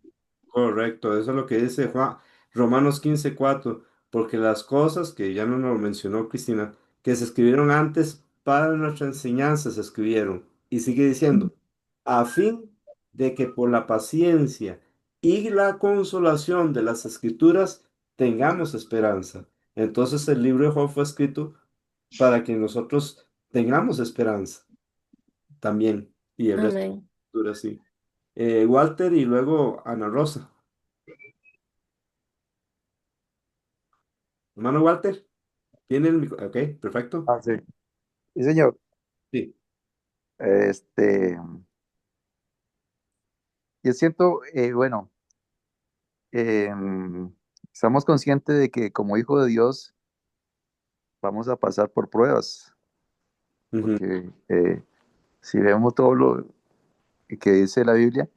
Correcto, eso es lo que dice Juan, Romanos 15:4, porque las cosas que ya no nos mencionó Cristina, que se escribieron antes para nuestra enseñanza se escribieron. Y sigue diciendo, a fin de que por la paciencia y la consolación de las escrituras tengamos esperanza. Entonces el libro de Job fue escrito para que nosotros tengamos esperanza también. Y el resto de las Amén. escrituras, sí. Walter y luego Ana Rosa. Hermano Walter, ¿tiene el micro? Ok, perfecto. Ah, sí. Sí, señor. Sí. Este, yo siento, bueno, estamos conscientes de que como hijo de Dios vamos a pasar por pruebas, Ujú, porque si vemos todo lo que dice la Biblia,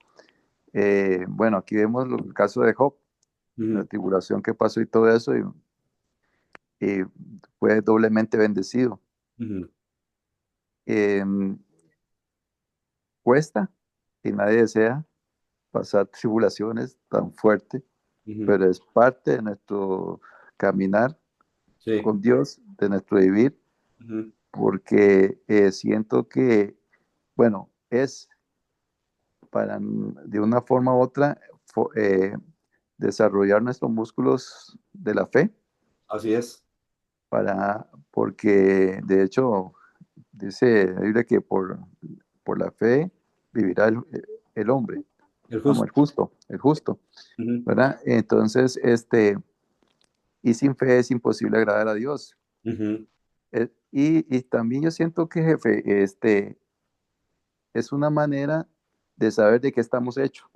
bueno, aquí vemos el caso de Job, la ujú, tribulación que pasó y todo eso, y fue doblemente bendecido. ujú, Em, Cuesta y nadie desea pasar tribulaciones tan fuertes, ujú. pero es parte de nuestro caminar Sí. con Dios, de nuestro vivir, Ujú, porque siento que, bueno, es para de una forma u otra desarrollar nuestros músculos de la fe, así es. porque de hecho dice la Biblia que por la fe vivirá el hombre, El como justo. el justo, Ujú, ¿verdad? Entonces, y sin fe es imposible agradar a Dios. ujú, Y también yo siento que, jefe, es una manera de saber de qué estamos hechos,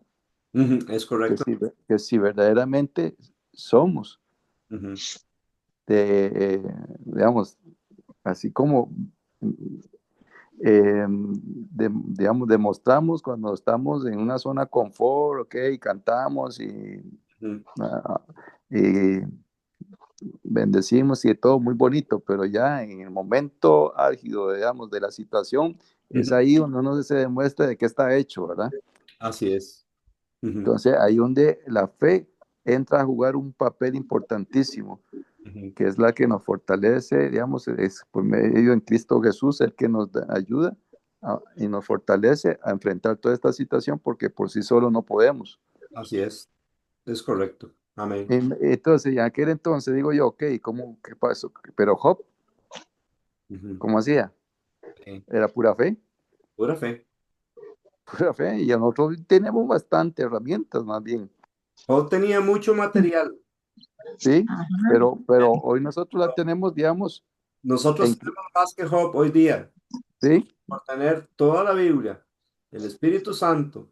ujú, es que correcto. que si verdaderamente somos Ujú, digamos, así como, digamos, demostramos cuando estamos en una zona confort, ok, cantamos ujú, ah, y bendecimos y todo muy bonito, pero ya en el momento álgido, digamos, de la situación, es ujú. ahí donde uno se demuestra de qué está hecho, ¿verdad? Así es. Ujú, Entonces, ahí donde la fe entra a jugar un papel importantísimo, ujú. que es la que nos fortalece, digamos, es por medio en Cristo Jesús el que nos ayuda y nos fortalece a enfrentar toda esta situación porque por sí solo no podemos. Así es correcto. Amén. Entonces, ya aquel entonces digo yo, ok, ¿cómo, qué pasó? Pero Job, Ujú, ¿cómo hacía? sí. Era pura fe, Pura fe. pura fe, y nosotros tenemos bastante herramientas más bien, Job tenía mucho material. ¿sí? Ajá. Pero hoy nosotros la tenemos, digamos, Nosotros en, tenemos más que Job hoy día ¿sí? por tener toda la Biblia, el Espíritu Santo.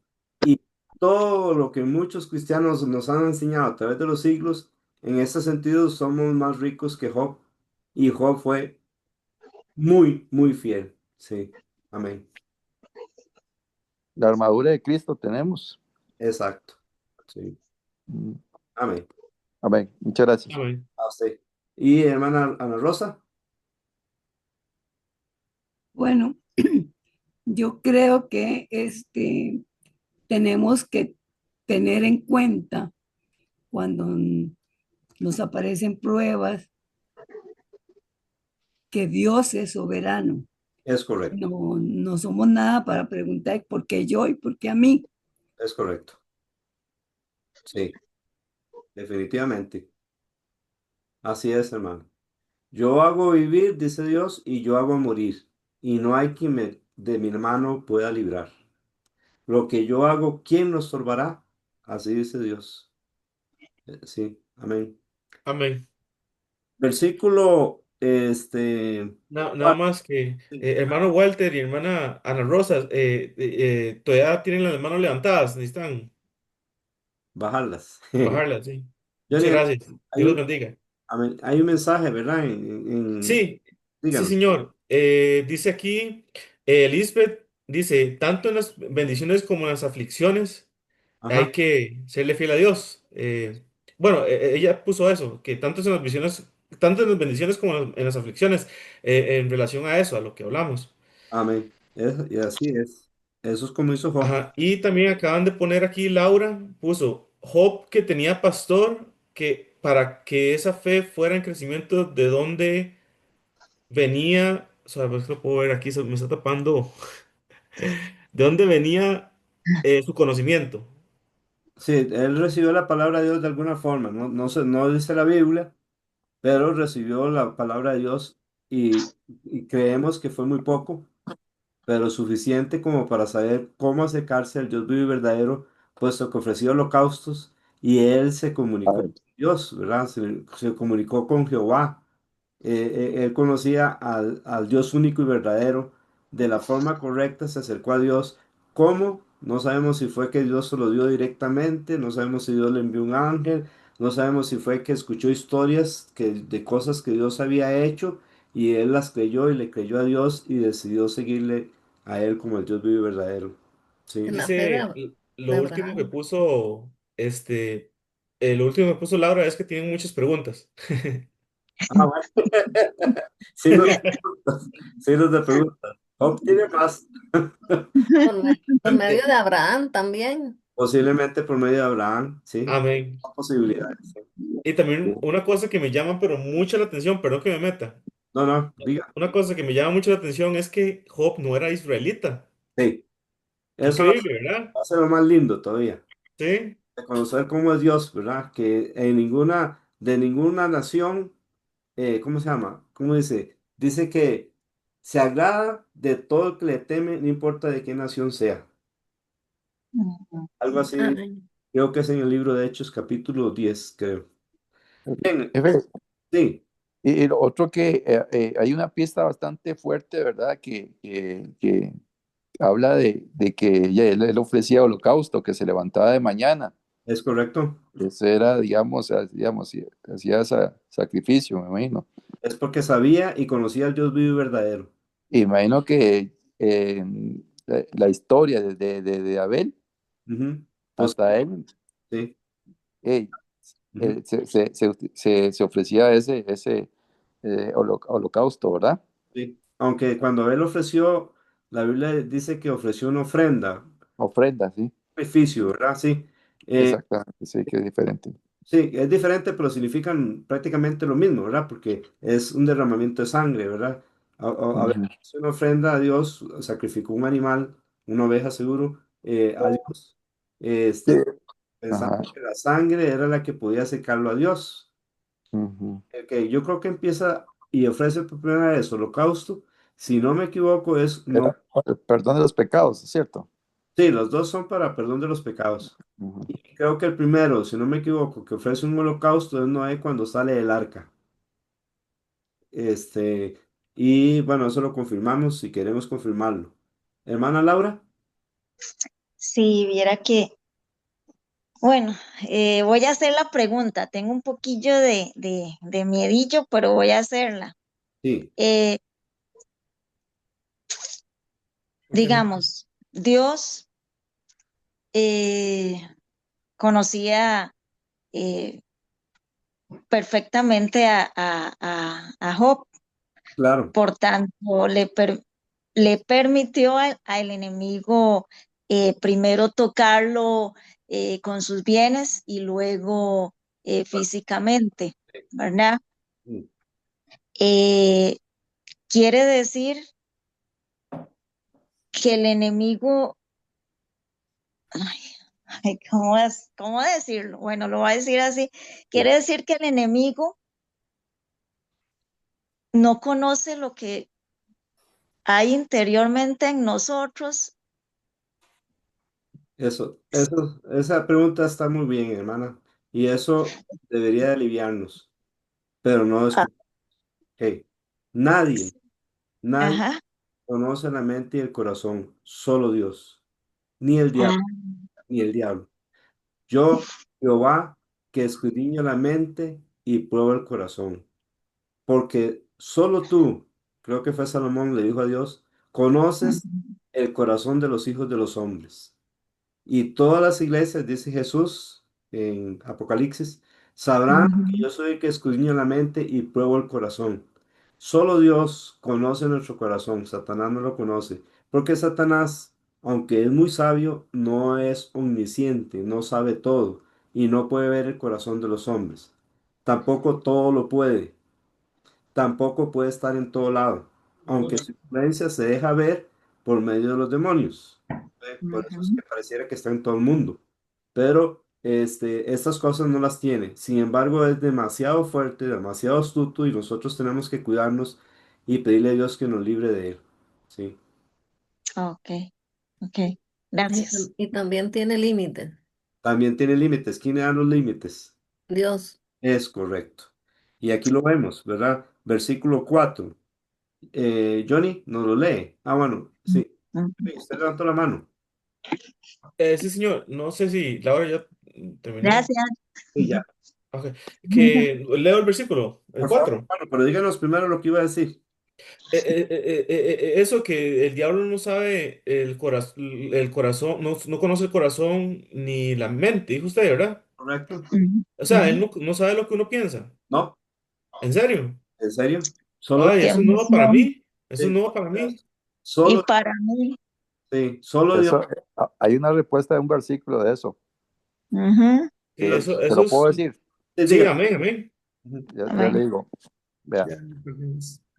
todo lo que muchos cristianos nos han enseñado a través de los siglos, en ese sentido somos más ricos que Job. Y Job fue muy, muy fiel. Sí, amén. La armadura de Cristo tenemos. Exacto. Sí, Mm, amén. amén. Muchas gracias. Amén. A usted. Y hermana Ana Rosa, Bueno, yo creo que tenemos que tener en cuenta cuando nos aparecen pruebas que Dios es soberano. es correcto, No somos nada para preguntar por qué yo y por qué a mí. es correcto. Sí, definitivamente. Así es, hermano. Yo hago vivir, dice Dios, y yo hago morir. Y no hay quien de mi hermano pueda librar. Lo que yo hago, ¿quién lo estorbará? Así dice Dios. Sí, amén. Amén. Versículo, Nada más que, hermano Walter y hermana Ana Rosa, todavía tienen las manos levantadas, necesitan bajarlas. bajarlas, sí. Muchas Johnny, gracias. hay Dios los un, bendiga. amén, hay un mensaje, ¿verdad? Sí, sí, Díganos. señor. Dice aquí, Lisbeth dice, tanto en las bendiciones como en las aflicciones hay Ajá, que serle fiel a Dios. Bueno, ella puso eso, que tanto en las bendiciones como en las aflicciones, en relación a eso, a lo que hablamos. amén. Y así es. Eso es como hizo Job. Ajá, y también acaban de poner aquí, Laura puso, Job que tenía pastor, que para que esa fe fuera en crecimiento, ¿de dónde venía? O sea, pues lo puedo ver aquí, me está tapando. ¿De dónde venía su conocimiento? Sí, él recibió la palabra de Dios de alguna forma. No, no dice la Biblia, pero recibió la palabra de Dios y creemos que fue muy poco, pero suficiente como para saber cómo acercarse al Dios vivo y verdadero, puesto que ofreció holocaustos y él se A comunicó ver, con Dios, ¿verdad? Se comunicó con Jehová. Él conocía al Dios único y verdadero, de la forma correcta se acercó a Dios. ¿Cómo? No sabemos si fue que Dios se lo dio directamente, no sabemos si Dios le envió un ángel, no sabemos si fue que escuchó historias de cosas que Dios había hecho y él las creyó y le creyó a Dios y decidió seguirle a él como el Dios vivo y verdadero. Sí. En la fe Dice, de lo último que Abraham. puso, lo último que puso Laura es que tienen muchas preguntas. Ah, bueno. Sí nos de preguntas, sí nos de preguntas. Job tiene más. Por medio de Abraham también. Posiblemente por medio de Abraham, sí. Amén. Hay posibilidades. Sí. Y también una cosa que me llama pero mucho la atención, perdón que me meta. No, no, diga. Una cosa que me llama mucho la atención es que Job no era israelita. Sí. Qué Eso increíble, ¿verdad? hace lo más lindo todavía. Sí, De conocer cómo es Dios, ¿verdad? Que de ninguna nación, ¿cómo se llama? ¿Cómo dice? Dice que se agrada de todo el que le teme, no importa de qué nación sea. Ujú. Algo así, Amén. creo que es en el libro de Hechos, capítulo 10 creo. Bien, Efe, sí, y lo otro que hay una pista bastante fuerte, ¿verdad? Que habla de que él ofrecía holocausto, que se levantaba de mañana. es correcto. Eso era, digamos, hacía sacrificio, me imagino. Es porque sabía y conocía al Dios vivo y verdadero. Imagino que la historia de Abel Ujú. Pues hasta él, sí. hey, Ujú. se ofrecía ese holocausto, ¿verdad? Sí. Aunque cuando él ofreció, la Biblia dice que ofreció una ofrenda, Ofrenda, sí, sacrificio, ¿verdad? Sí. Eh, exactamente, sí, que es diferente. sí, es diferente, pero significan prácticamente lo mismo, ¿verdad? Porque es un derramamiento de sangre, ¿verdad? A ver, Ujú. es una ofrenda a Dios, sacrificó un animal, una oveja seguro, a Dios, Sí, pensando ajá, que la sangre era la que podía acercarlo a Dios. ujú. Yo creo que empieza y ofrece por primera vez holocausto. Si no me equivoco, es no. Era el perdón de los pecados, ¿es cierto? Sí, los dos son para perdón de los pecados. Ujú. Y creo que el primero, si no me equivoco, que ofrece un holocausto es Noé cuando sale del arca. Este, y bueno, eso lo confirmamos si queremos confirmarlo. Hermana Laura, Si viera que Bueno, voy a hacer la pregunta. Tengo un poquillo de miedillo, pero voy a hacerla. Sí, Eh, Ok. digamos, Dios eh, conocía eh, perfectamente a Job, claro, por tanto, le permitió al enemigo primero tocarlo con sus bienes y luego físicamente, ¿verdad? sí, Eh, quiere decir que el enemigo, ay, ay, cómo decirlo? Bueno, lo voy a decir así. sí. Quiere decir que el enemigo no conoce lo que hay interiormente en nosotros. Esa pregunta está muy bien, hermana. Y eso debería de aliviarnos, pero no es Ah, culpa. Ok. Nadie, nadie ajá. conoce la mente y el corazón, solo Dios, ni el Ah, diablo, ni el diablo. Yo, Jehová, que escudriño la mente y pruebo el corazón. Porque solo tú, creo que fue Salomón, le dijo a Dios, conoces el corazón de los hijos de los hombres. Y todas las iglesias, dice Jesús en Apocalipsis, sabrán que ujú, yo soy el que escudriño la mente y pruebo el corazón. Solo Dios conoce nuestro corazón, Satanás no lo conoce, porque Satanás, aunque es muy sabio, no es omnisciente, no sabe todo y no puede ver el corazón de los hombres. Tampoco todo lo puede, tampoco puede estar en todo lado, aunque su influencia se deja ver por medio de los demonios. Por eso es ujú. que pareciera que está en todo el mundo. Pero estas cosas no las tiene. Sin embargo, es demasiado fuerte, demasiado astuto y nosotros tenemos que cuidarnos y pedirle a Dios que nos libre de él. Sí. Ok, ok. Y, Gracias. y también tiene límites. También tiene límites. ¿Quién le da los límites? Dios. Es correcto. Y aquí lo vemos, ¿verdad? Versículo 4. Johnny, ¿nos lo lee? Ah, bueno, sí. Ujú. Sí, usted levantó la mano. Sí, señor, no sé si Laura ya terminó. Gracias. Sí, ya. Ok. Que leo el versículo, el Por favor, 4. hermano, pero díganos primero lo que iba a decir. Eso que el diablo no sabe el corazón, no conoce el corazón ni la mente, dijo usted, ¿verdad? ¿Correcto? Ujú, O sea, ujú. él no sabe lo que uno piensa. No, ¿En serio? en serio. Solo Ay, Qué eso no va para emoción. mí. Eso Dios. no va para mí. Y Solo, para mí, sí, solo Dios. Eso, hay una respuesta de un versículo de eso. ujú, Y Que eso, Te eso lo es. puedo decir. sí, Sí, diga. amén, amén. Ujú. Ya le amén. digo. Vea, Ya,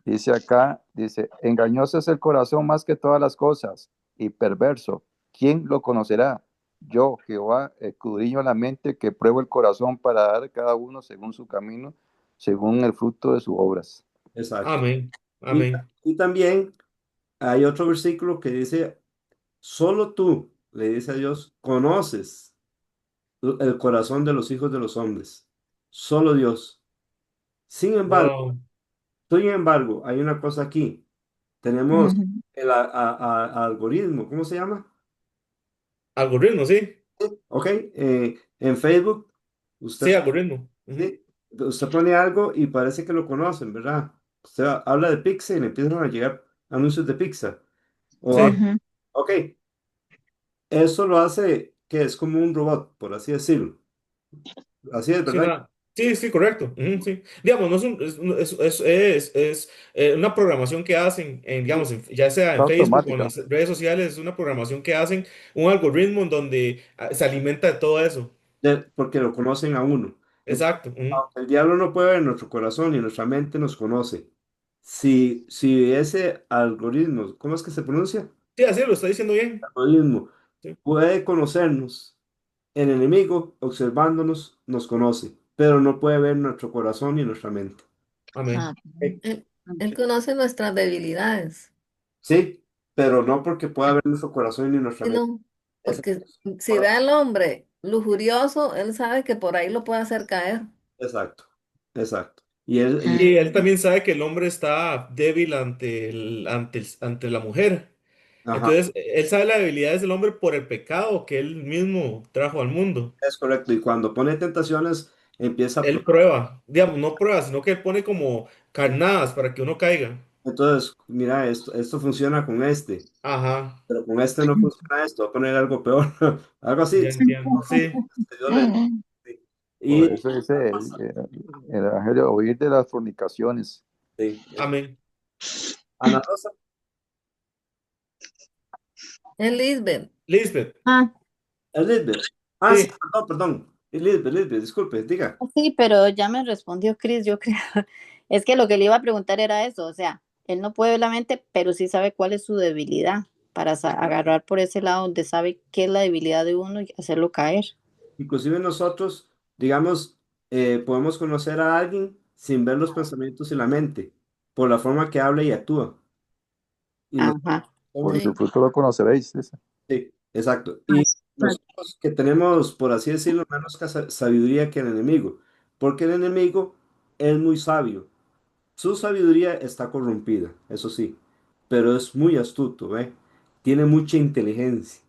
dice acá, dice, engañoso es el corazón más que todas las cosas y perverso. ¿Quién lo conocerá? Yo, Jehová, escudriño la mente, que pruebo el corazón para dar a cada uno según su camino, según el fruto de sus obras. Exacto. amén, Y, amén. y también hay otro versículo que dice, solo tú, le dice a Dios, conoces el corazón de los hijos de los hombres. Solo Dios. Sin embargo, Wow. sin embargo, hay una cosa aquí. Tenemos Ujú, el algoritmo, ¿cómo se llama? Algoritmo, sí. Ok, en Facebook, Sí, usted, algoritmo. Ujú. sí, usted pone algo y parece que lo conocen, ¿verdad? Usted habla de pizza y le empiezan a llegar anuncios de pizza. O, Sí. ujú. ok, eso lo hace que es como un robot, por así decirlo. Así es, Sí, ¿verdad? nada. Sí, sí, correcto. Ujú, sí. Digamos, no es, una programación que hacen, Sí, digamos, ya sea Es en Facebook o en automática. las redes sociales, es una programación que hacen, un algoritmo en donde se alimenta de todo eso. porque lo conocen a uno. Entonces, Exacto. Ujú. aunque el diablo no puede ver nuestro corazón y nuestra mente nos conoce. Si ese algoritmo, ¿cómo es que se pronuncia? Sí, así lo está diciendo bien. Algoritmo Sí. puede conocernos. El enemigo, observándonos, nos conoce, pero no puede ver nuestro corazón ni nuestra mente. Amén. Ah, Él, él ok. conoce nuestras debilidades. Sí, pero no porque pueda ver nuestro corazón ni nuestra Y mente. no, Es porque si ve al hombre lujurioso, él sabe que por ahí lo puede hacer caer. exacto, exacto. Y Y Ah, él también sabe que el hombre está débil ante la mujer. Ajá, Entonces, él sabe las debilidades del hombre por el pecado que él mismo trajo al mundo. es correcto. Y cuando pone tentaciones, empieza a Él probar. prueba, digamos, no prueba, sino que él pone como carnadas para que uno caiga. Entonces, mira, esto funciona con este, Ajá, pero con este no funciona esto, voy a poner algo peor, algo así. ya entiendo. Sí, Dios le- sí. Y Por eso dice el Evangelio, oír de las fornicaciones. sí, amén. Ana Rosa, Lisbeth. Lisbeth, Ah, Elizabeth. Ah, sí, sí. perdón. Elizabeth, disculpe, diga. sí, pero ya me respondió Chris, yo creo. Es que lo que le iba a preguntar era eso, o sea, él no puede ver la mente, pero sí sabe cuál es su debilidad para agarrar por ese lado donde sabe qué es la debilidad de uno y hacerlo caer. Inclusive nosotros, digamos, podemos conocer a alguien sin ver los pensamientos y la mente, por la forma que habla y actúa. Y nosotros Ajá, Por somos, su Sí. fruto lo conoceréis, dice. sí, exacto. Y nosotros que tenemos, por así decirlo, menos sabiduría que el enemigo, porque el enemigo es muy sabio. Su sabiduría está corrompida, eso sí, pero es muy astuto, ¿ve? Tiene mucha inteligencia.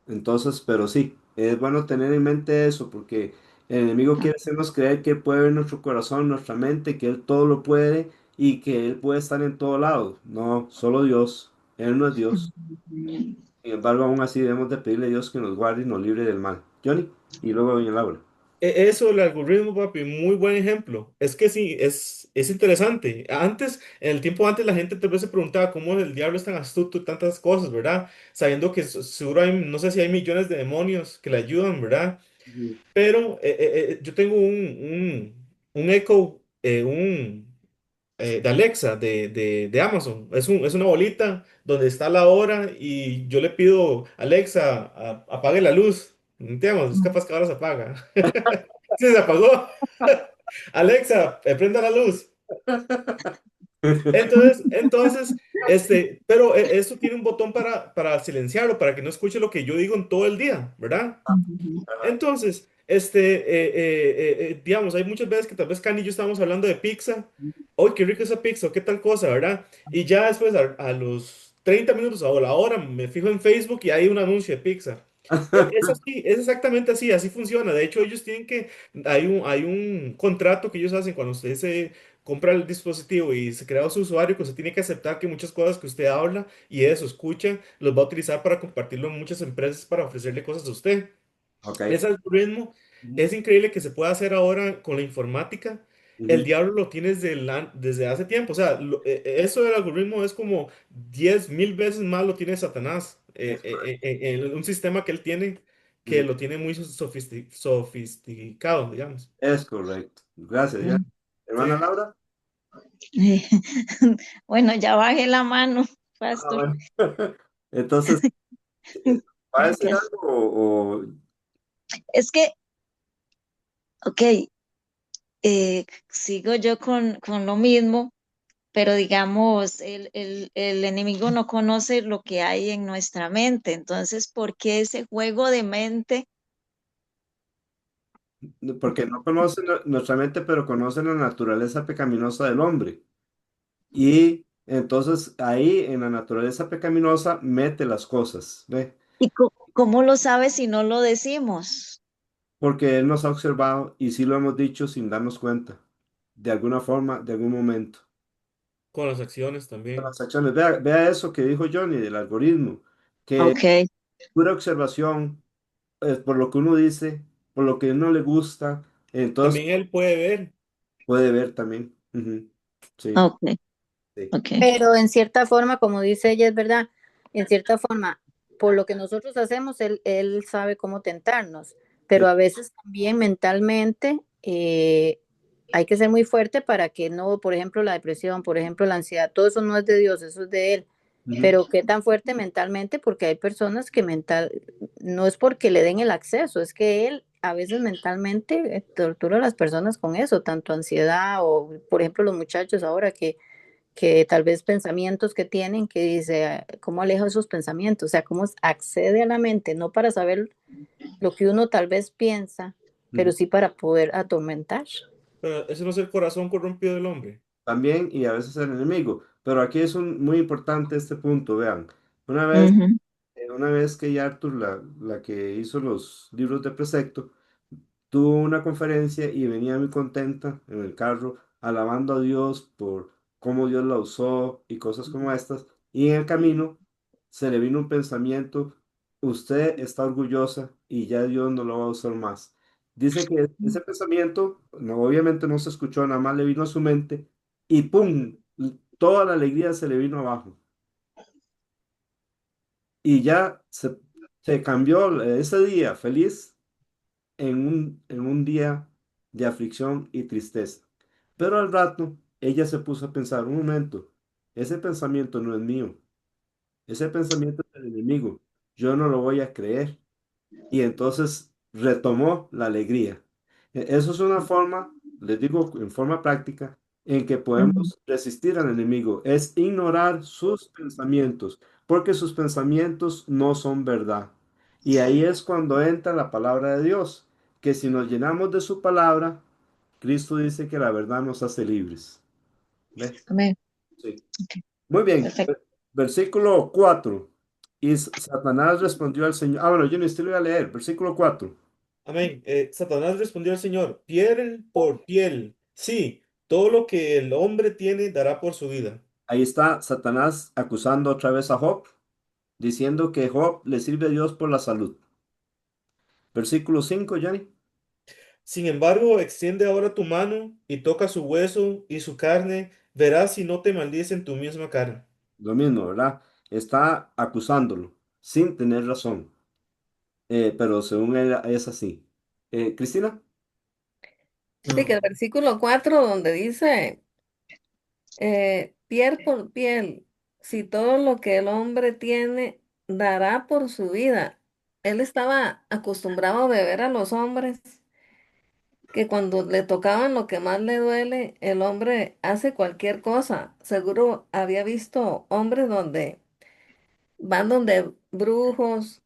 Entonces, pero sí, es bueno tener en mente eso, porque el enemigo quiere hacernos creer que él puede ver nuestro corazón, nuestra mente, que él todo lo puede y que él puede estar en todo lado. No, solo Dios. Él no es Dios. Sin embargo, aún así debemos de pedirle a Dios que nos guarde y nos libre del mal. Johnny, y luego doña Laura. Eso, el algoritmo, papi, muy buen ejemplo. Es que sí, es interesante. Antes, en el tiempo antes, la gente tal vez se preguntaba cómo el diablo es tan astuto y tantas cosas, ¿verdad? Sabiendo que seguro hay, no sé si hay millones de demonios que le ayudan, ¿verdad? Ujú. Pero yo tengo un Echo, de Alexa, de Amazon. Es una bolita donde está la hora y yo le pido, Alexa, apague la luz. ¿Entiendes? Es capaz que ahora se apaga. Sí, se apagó. Alexa, prenda la luz. Pero eso tiene un botón para silenciarlo, para que no escuche lo que yo digo en todo el día, ¿verdad? Ajá. Entonces, digamos, hay muchas veces que tal vez Cani y yo estábamos hablando de pizza. ¡Uy, qué rica esa pizza! ¿Qué tal cosa, verdad? Y ya después, a los 30 minutos o a la hora, me fijo en Facebook y hay un anuncio de pizza. Es así, es exactamente así, así funciona. De hecho, ellos tienen que, hay un contrato que ellos hacen cuando usted se compra el dispositivo y se crea su usuario, que usted tiene que aceptar que muchas cosas que usted habla y eso escucha, los va a utilizar para compartirlo en muchas empresas para ofrecerle cosas a usted. Ok. Ese algoritmo Ujú. es increíble que se pueda hacer ahora con la informática. El Ujú. diablo lo tiene desde hace tiempo. O sea, eso del algoritmo es como 10.000 veces más lo tiene Satanás. Es correcto. En un sistema que él tiene que Ujú. lo tiene muy sofisticado, digamos. Es correcto. Gracias, ya. Hermana Sí. Laura. Bueno, ya bajé la mano, Ah, pastor. bueno. Entonces, ¿va a decir Gracias. algo Es que, ok, sigo yo con lo mismo, pero digamos, el enemigo no conoce lo que hay en nuestra mente. Entonces, ¿por qué ese juego de mente? porque no conocen nuestra mente, pero conocen la naturaleza pecaminosa del hombre? Y entonces ahí en la naturaleza pecaminosa mete las cosas, ¿ve? ¿Y cómo lo sabe si no lo decimos? Porque él nos ha observado y sí lo hemos dicho sin darnos cuenta, de alguna forma, de algún momento. Con las acciones Con también. las acciones, vea eso que dijo Johnny del algoritmo, que Ok, pura observación, por lo que uno dice, por lo que no le gusta, entonces También él puede ver. puede ver también. Ujú. Sí, ok, sí. ok. pero en cierta forma, como dice ella, es verdad, en cierta forma, por lo que nosotros hacemos, él sabe cómo tentarnos, Sí. pero a veces también mentalmente hay que ser muy fuerte para que no, por ejemplo, la depresión, por ejemplo, la ansiedad, todo eso no es de Dios, eso es de él. Ujú. Pero qué tan fuerte mentalmente, porque hay personas que no es porque le den el acceso, es que él a veces mentalmente tortura a las personas con eso, tanto ansiedad o, por ejemplo, los muchachos ahora que tal vez pensamientos que tienen, que dice, ¿cómo aleja esos pensamientos? O sea, ¿cómo accede a la mente? No para saber lo que uno tal vez piensa, pero Ujú. sí para poder atormentar. Pero ese no es el corazón corrompido del hombre. También y a veces el enemigo. Pero aquí es muy importante este punto, vean. Una vez Ujú. Una vez que ya Arthur, la que hizo los libros de precepto, tuvo una conferencia y venía muy contenta en el carro, alabando a Dios por cómo Dios la usó y cosas como estas. Y en el camino se le vino un pensamiento: usted está orgullosa y ya Dios no lo va a usar más. Dice que ese pensamiento, no, obviamente no se escuchó, nada más le vino a su mente y ¡pum! Toda la alegría se le vino abajo. Y ya se cambió ese día feliz en un día de aflicción y tristeza. Pero al rato ella se puso a pensar: un momento, ese pensamiento no es mío, ese pensamiento es del enemigo, yo no lo voy a creer. Y entonces retomó la alegría. Eso es una forma, les digo, en forma práctica, en que Ujú. podemos resistir al enemigo, es ignorar sus pensamientos, porque sus pensamientos no son verdad. Y ahí es cuando entra la palabra de Dios, que si nos llenamos de su palabra, Cristo dice que la verdad nos hace libres. ¿Ve? Amén. Sí. Ok, Muy bien. perfecto. Versículo 4. Y Satanás respondió al Señor. Ah, bueno, yo ni estoy voy a leer. Versículo 4. Amén. Satanás respondió al Señor, piel por piel. Sí, todo lo que el hombre tiene dará por su vida. Ahí está Satanás acusando otra vez a Job, diciendo que Job le sirve a Dios por la salud. Versículo 5, Johnny. Sin embargo, extiende ahora tu mano y toca su hueso y su carne, verás si no te maldice en tu misma cara. Lo mismo, ¿verdad? Está acusándolo sin tener razón. Pero según él es así. Cristina. Sí, que el versículo 4 donde dice, piel por piel, si todo lo que el hombre tiene dará por su vida. Él estaba acostumbrado a beber a los hombres, que cuando le tocaban lo que más le duele, el hombre hace cualquier cosa. Seguro había visto hombres donde van donde brujos,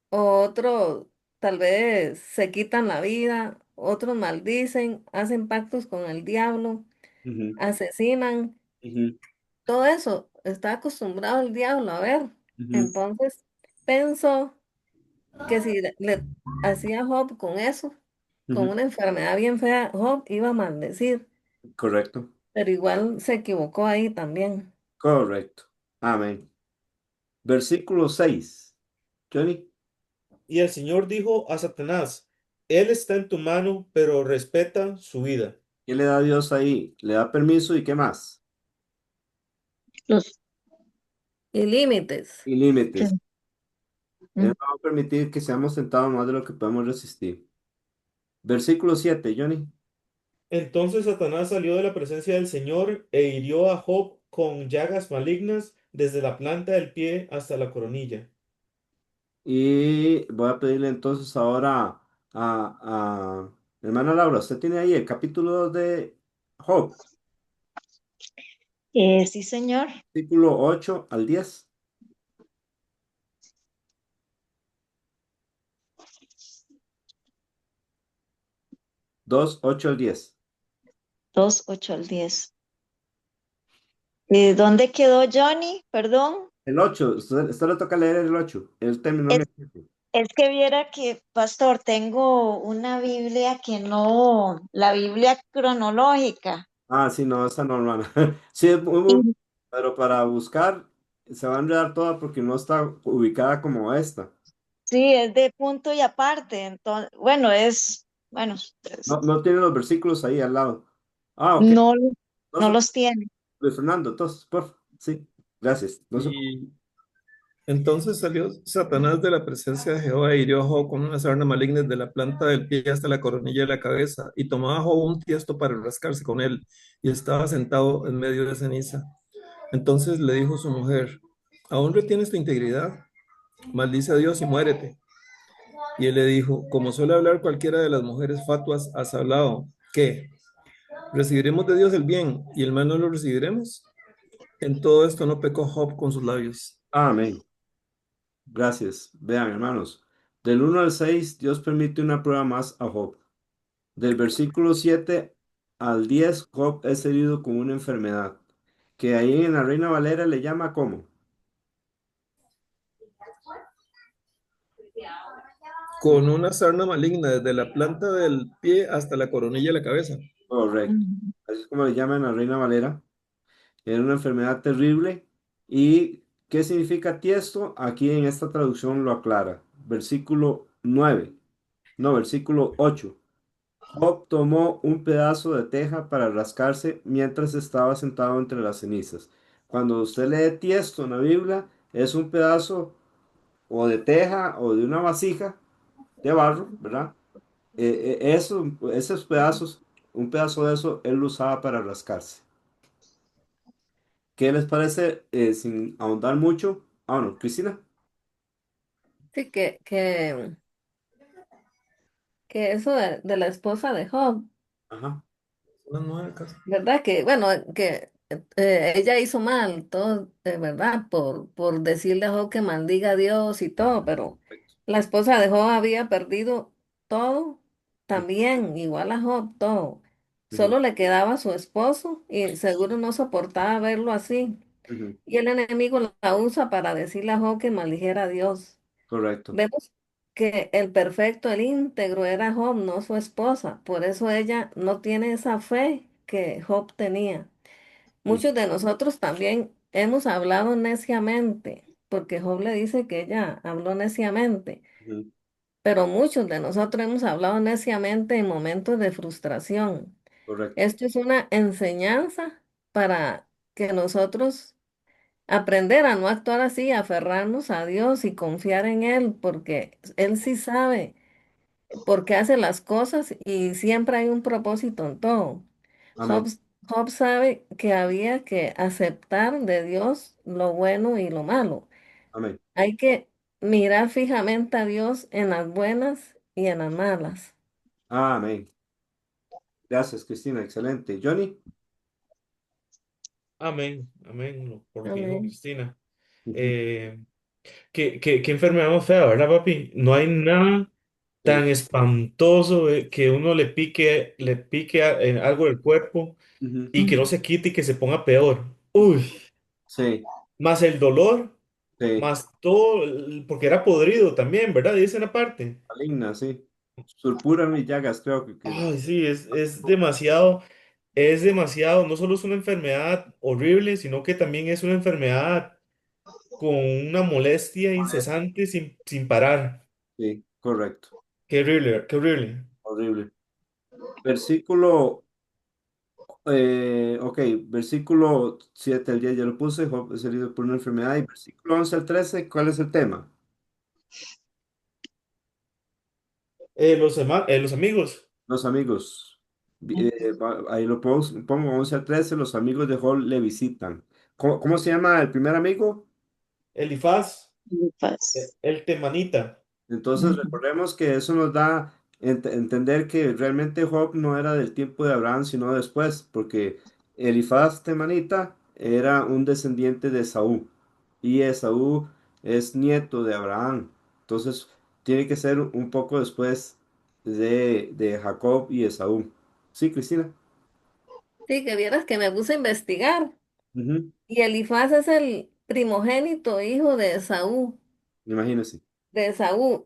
o otros tal vez se quitan la vida, otros maldicen, hacen pactos con el diablo, Ujú, asesinan. ujú, Todo eso está acostumbrado el diablo a ver. ujú, Entonces, pensó que si le hacía Job con eso, con ujú. una enfermedad bien fea, Job iba a maldecir, Correcto, pero igual se equivocó ahí también. correcto. Amén. Versículo 6, Johnny. Y el Señor dijo a Satanás, Él está en tu mano, pero respeta su vida. ¿Qué le da Dios ahí? Le da permiso y qué más. Los, Y límites. Y que- límites. Él mm. no va a permitir que seamos tentados más de lo que podemos resistir. Versículo 7, Johnny. Entonces Satanás salió de la presencia del Señor e hirió a Job con llagas malignas desde la planta del pie hasta la coronilla. Y voy a pedirle entonces ahora a hermana Laura, usted tiene ahí el capítulo 2 de Job, Sí, señor. versículo 8 al 10. 2, 8 al 10. 2:8 al 10. ¿Dónde quedó Johnny? Perdón. El 8, usted le toca leer el 8. Él terminó Es, mi tiempo. es que viera que, pastor, tengo una Biblia que no, la Biblia cronológica. Ah, sí, no, esa no, hermana. Sí, Y pero para buscar se va a enredar toda porque no está ubicada como esta. sí, es de punto y aparte. Entonces, bueno, bueno, No, no tiene los versículos ahí al lado. Ah, ok. no, No no se los tiene. Luis Fernando, entonces, por favor. Sí, gracias. No se Y entonces salió Satanás de la presencia de Jehová e hirió a Job con una sarna maligna desde la planta del pie hasta la coronilla de la cabeza, y tomaba Job un tiesto para rascarse con él, y estaba sentado en medio de ceniza. Entonces le dijo su mujer, ¿aún retienes tu integridad? Maldice a Dios y muérete. Y él le dijo, como suele hablar cualquiera de las mujeres fatuas, has hablado. ¿Qué? ¿Recibiremos de Dios el bien y el mal no lo recibiremos? En todo esto no pecó Job con sus labios. Amén. Gracias. Vean, hermanos. Del 1 al 6, Dios permite una prueba más a Job. Del versículo 7 al 10, Job es herido con una enfermedad, que ahí en la Reina Valera le llama ¿cómo? con una sarna maligna desde la planta del pie hasta la coronilla de la cabeza. Correcto. Ujú. Así es como le llaman a Reina Valera. Era una enfermedad terrible. ¿Y qué significa tiesto? Aquí en esta traducción lo aclara. Versículo 9. No, versículo 8. Job tomó un pedazo de teja para rascarse mientras estaba sentado entre las cenizas. Cuando usted lee tiesto en la Biblia, es un pedazo o de teja o de una vasija de barro, ¿verdad? Esos pedazos, un pedazo de eso, él lo usaba para rascarse. ¿Qué les parece, sin ahondar mucho? Ah, no, Cristina. Sí, que eso de la esposa de Job. Ajá. Una nueva casa. ¿Verdad? Que, bueno, que ella hizo mal, todo, ¿verdad? Por decirle a Job que maldiga a Dios y todo, pero Perfecto. la esposa de Job había perdido todo, Ujú, también, igual a Job, todo. ujú, Solo le quedaba su esposo y seguro no soportaba verlo así. ujú. Y el enemigo la usa para decirle a Job que maldijera a Dios. Correcto. Vemos que el perfecto, el íntegro era Job, no su esposa. Por eso ella no tiene esa fe que Job tenía. Ujú, Muchos de nosotros también hemos hablado neciamente, porque Job le dice que ella habló neciamente, ujú. pero muchos de nosotros hemos hablado neciamente en momentos de frustración. Correcto. Esto es una enseñanza para que nosotros aprender a no actuar así, aferrarnos a Dios y confiar en Él, porque Él sí sabe por qué hace las cosas y siempre hay un propósito en todo. Job, Amén. Job sabe que había que aceptar de Dios lo bueno y lo malo. Amén. Hay que mirar fijamente a Dios en las buenas y en las malas. Amén. Gracias, Cristina. Excelente. Johnny. Amén, amén, por lo que dijo Amén. Cristina. Ujú. Eh, qué enfermedad más fea, ¿verdad, papi? No hay nada tan Sí. espantoso que uno le pique algo del cuerpo Ujú. y que no se quite y que se ponga peor. Uy, Sí. más el dolor, Sí. más todo, porque era podrido también, ¿verdad? Dicen aparte. Maligna, sí. Surpura mis llagas, creo que. Ay, sí, es demasiado, no solo es una enfermedad horrible, sino que también es una enfermedad con una molestia incesante sin parar. Sí, correcto. Qué horrible, qué horrible. Horrible. Versículo, ok, versículo 7 al 10 ya lo puse, Job es herido por una enfermedad. Y versículo 11 al 13, ¿cuál es el tema? Los amigos, Los amigos. Ahí lo pongo 11 al 13, los amigos de Job le visitan. ¿Cómo se llama el primer amigo? Elifaz, Paz. el temanita. Entonces Ujú. recordemos que eso nos da a entender que realmente Job no era del tiempo de Abraham, sino después, porque Elifaz temanita era un descendiente de Esaú y Esaú es nieto de Abraham. Entonces tiene que ser un poco después de Jacob y Esaú. Sí, Cristina. Sí, que vieras que me puse a investigar. Ujú. Y Elifaz es el primogénito hijo de Esaú, Imagínense.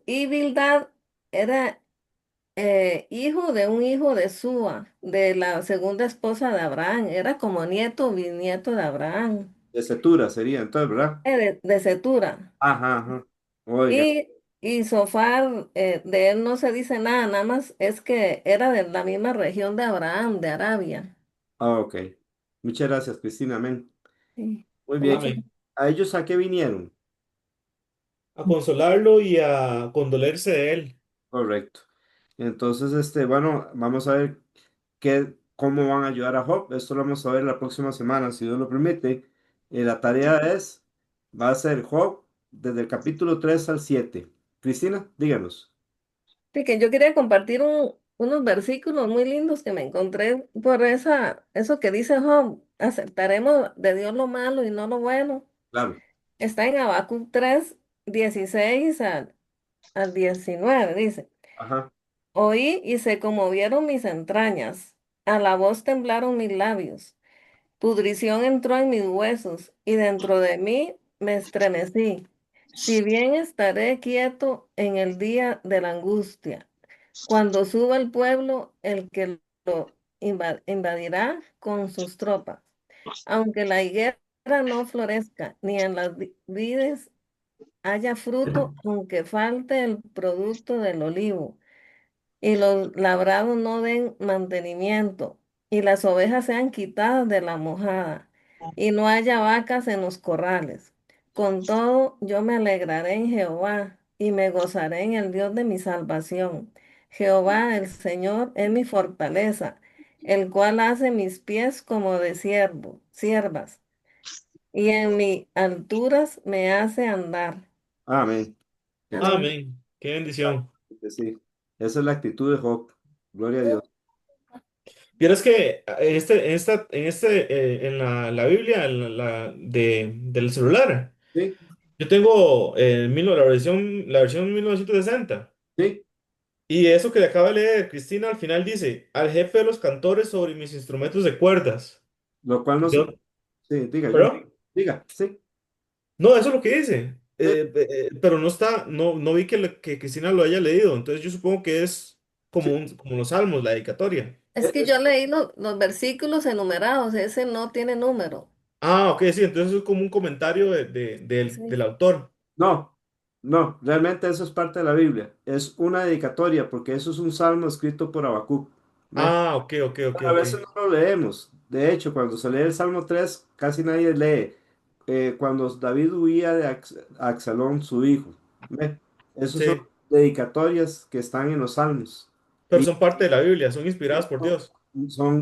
Y Bildad era hijo de un hijo de Súa, de la segunda esposa de Abraham. Era como nieto, bisnieto de Abraham, De Cetura sería entonces, ¿verdad? de Cetura. Ajá, ajá. Oiga. Y, y Sofar, de él no se dice nada, nada más es que era de la misma región de Abraham, de Arabia. Ah, ok. Muchas gracias, Cristina. Amén. Sí. Muy bien. Mucho. Amén. ¿A ellos a qué vinieron? A consolarlo y a condolerse de él. Correcto. Entonces, bueno, vamos a ver cómo van a ayudar a Job. Esto lo vamos a ver la próxima semana, si Dios lo permite. La tarea va a ser Job desde el capítulo 3 al 7. Cristina, díganos. Sí, que yo quería compartir unos versículos muy lindos que me encontré por eso que dice Job, aceptaremos de Dios lo malo y no lo bueno. Claro. Está en Habacuc 3 16 al 19 dice, Ajá. oí y se conmovieron mis entrañas, a la voz temblaron mis labios, pudrición entró en mis huesos y dentro de mí me estremecí. Si bien estaré quieto en el día de la angustia, cuando suba el pueblo, el que lo invadirá con sus tropas. Aunque la higuera no florezca, ni en las vides haya fruto, aunque falte el producto del olivo, y los labrados no den mantenimiento, y las ovejas sean quitadas de la mojada, y no haya vacas en los corrales. Con todo, yo me alegraré en Jehová, y me gozaré en el Dios de mi salvación. Jehová, el Señor, es mi fortaleza, el cual hace mis pies como de siervas, y en mis alturas me hace andar. Amén. Excelente. Amén. Qué bendición. Sí, esa es la actitud de Job. Gloria a Dios. Vieras que en la Biblia, del celular, Sí, yo tengo la versión 1960. sí, Y eso que le acaba de leer Cristina al final dice, al jefe de los cantores sobre mis instrumentos de cuerdas. lo cual no se... Yo, Sí, diga, yo, ¿Perdón? diga, sí, No, eso es lo que dice. sí, Pero no está, no vi que Cristina lo haya leído. Entonces yo supongo que es sí. como los salmos, la dedicatoria. Es que yo leí los versículos enumerados, ese no tiene número. Ah, ok, sí, entonces es como un comentario del Sí. autor. No, no, realmente eso es parte de la Biblia. Es una dedicatoria, porque eso es un salmo escrito por Habacuc. ¿Ve? Ah, ok, ok, ok, A ok. veces no lo leemos. De hecho, cuando se lee el Salmo 3 casi nadie lee. Cuando David huía de Absalón, su hijo. ¿Ve? Esos son Sí, dedicatorias que están en los salmos. pero son parte de la Biblia, son inspiradas por Dios.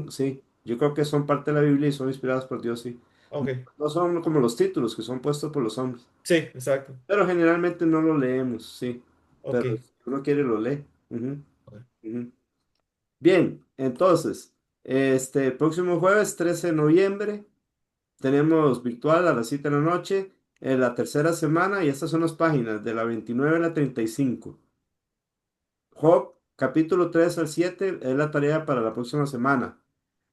Sí, yo creo que son parte de la Biblia y son inspiradas por Dios, sí. Ok, No son como los títulos que son puestos por los hombres. sí, exacto. Pero generalmente no lo leemos, sí. Ok. Pero si uno quiere lo lee. Ujú, ujú. Bien, entonces, este próximo jueves 13 de noviembre tenemos virtual a las 7 de la noche en la tercera semana y estas son las páginas de la 29 a la 35. Job, capítulo 3 al 7 es la tarea para la próxima semana.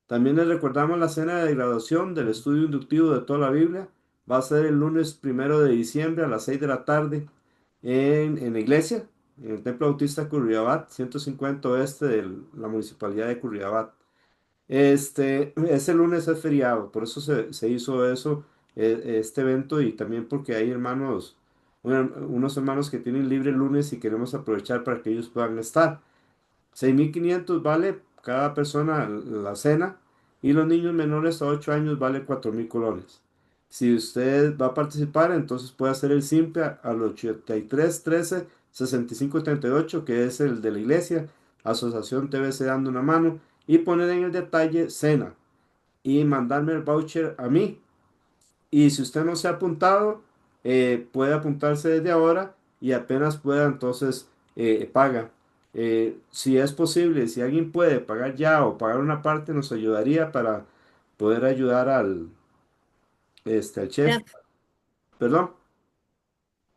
También les recordamos la cena de graduación del estudio inductivo de toda la Biblia. Va a ser el lunes 1 de diciembre a las 6 de la tarde en la iglesia, en el Templo Bautista Curriabat, 150 oeste de la municipalidad de Curriabat. Ese lunes es feriado, por eso se hizo eso, este evento y también porque hay hermanos, unos hermanos que tienen libre el lunes y queremos aprovechar para que ellos puedan estar. 6.500 vale cada persona la cena y los niños menores a 8 años vale 4.000 colones. Si usted va a participar, entonces puede hacer el simple al 83 13 65 38, que es el de la iglesia, Asociación TBC Dando una Mano, y poner en el detalle cena y mandarme el voucher a mí. Y si usted no se ha apuntado, puede apuntarse desde ahora y apenas pueda, entonces paga. Si es posible, si alguien puede pagar ya o pagar una parte, nos ayudaría para poder ayudar al chef. Chef. Perdón,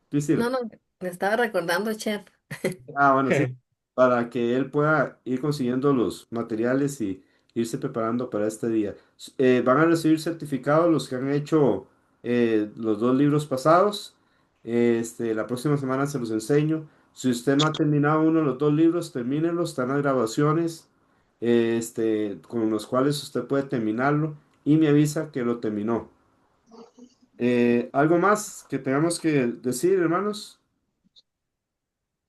Priscila. No, no, me estaba recordando, chef. Ah, bueno, sí, para que él pueda ir consiguiendo los materiales y irse preparando para este día. Van a recibir certificados los que han hecho los dos libros pasados. La próxima semana se los enseño. Si usted no ha terminado uno de los dos libros, termínenlos, están las grabaciones, con los cuales usted puede terminarlo y me avisa que lo terminó. ¿Algo más que tengamos que decir, hermanos?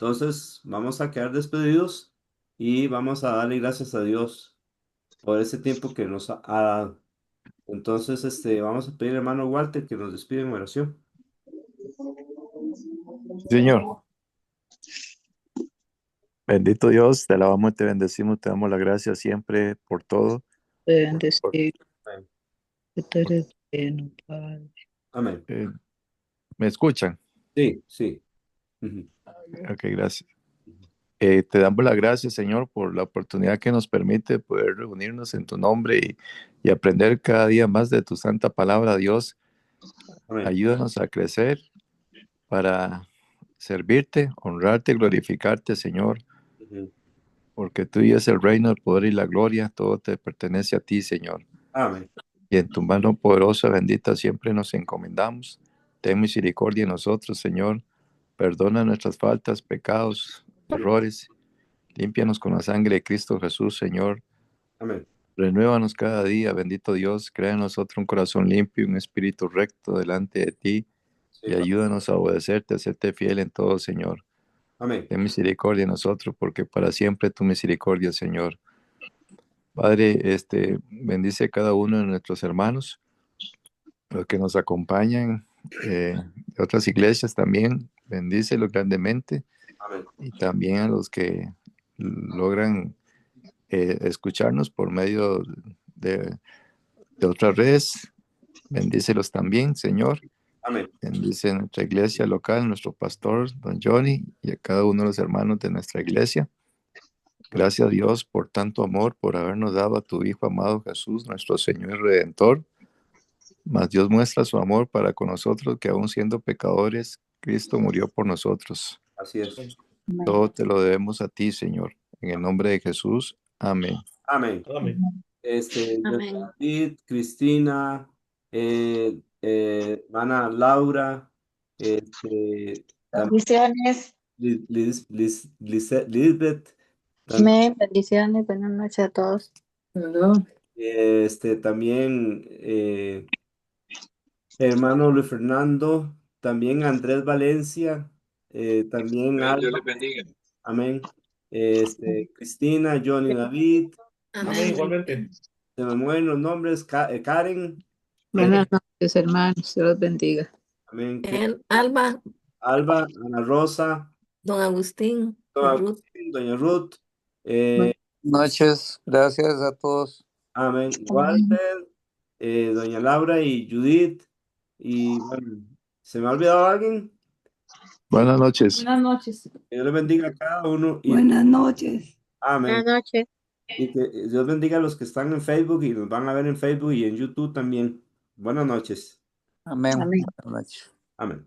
Entonces, vamos a quedar despedidos y vamos a darle gracias a Dios por ese tiempo que nos ha dado. Entonces, vamos a pedir al hermano Walter que nos despide en oración. Señor, bendito Dios, te alabamos, te bendecimos, te damos la gracia siempre por todo. Te Por- bendecir, Amén. que tú eres bueno, Padre. Amén. ¿Me escuchan? Sí, sí. Ujú, Ok, gracias. Te damos la gracia, Señor, por la oportunidad que nos permite poder reunirnos en tu nombre y aprender cada día más de tu santa palabra, Dios. amén. Ayúdanos a crecer para servirte, honrarte, glorificarte, Señor, Ujú, porque tuyo es el reino, el poder y la gloria, todo te pertenece a ti, Señor. amén. Y en tu mano poderosa, bendita, siempre nos encomendamos. ten misericordia de nosotros, Señor. Perdona nuestras faltas, pecados, errores. Límpianos con la sangre de Cristo Jesús, Señor. Amén. Renuévanos cada día, bendito Dios. Crea en nosotros un corazón limpio y un espíritu recto delante de ti. Sí, Y ayúdanos a obedecerte, a serte fiel en todo, Señor. amén. Ten misericordia de nosotros, porque para siempre tu misericordia, Señor. Padre, bendice a cada uno de nuestros hermanos, los que nos acompañan de otras iglesias también. Bendícelos grandemente. Amén. Y también a los que logran escucharnos por medio de otras redes. Bendícelos también, Señor. Amén. Bendice nuestra iglesia local, nuestro pastor, don Johnny, y a cada uno de los hermanos de nuestra iglesia. Gracias a Dios por tanto amor, por habernos dado a tu Hijo amado Jesús, nuestro Señor y Redentor. Mas Dios muestra su amor para con nosotros, que aún siendo pecadores, Cristo murió por nosotros. Así es. Todo te lo debemos a ti, Señor. En el nombre de Jesús. Amén. Amén. Amén. Amén. David, Cristina, hermana Laura, también Bendiciones. Lisbeth, también, Amén. Bendiciones. Buenas noches a todos. también hermano Luis Fernando, también Andrés Valencia, también Dios Alba, les bendiga. amén. Cristina, Johnny David, Amén, Amén. igualmente. se me mueven los nombres, Karen, Buenas noches, hermanos. Dios los bendiga. amén. Alba, Alba, Ana Rosa, don Agustín, doña Ruth. Agustín, doña Ruth, Buenas Noches, gracias a todos. amén. Walter, doña Laura y Judith. Y bueno, ¿se me ha olvidado alguien? Buenas noches. Buenas noches. Que Dios les bendiga a cada uno y Buenas noches. amén. Buenas noches. Y que Dios bendiga a los que están en Facebook y nos van a ver en Facebook y en YouTube también. Buenas noches. Amén. Amén. Buenas noches. Amén.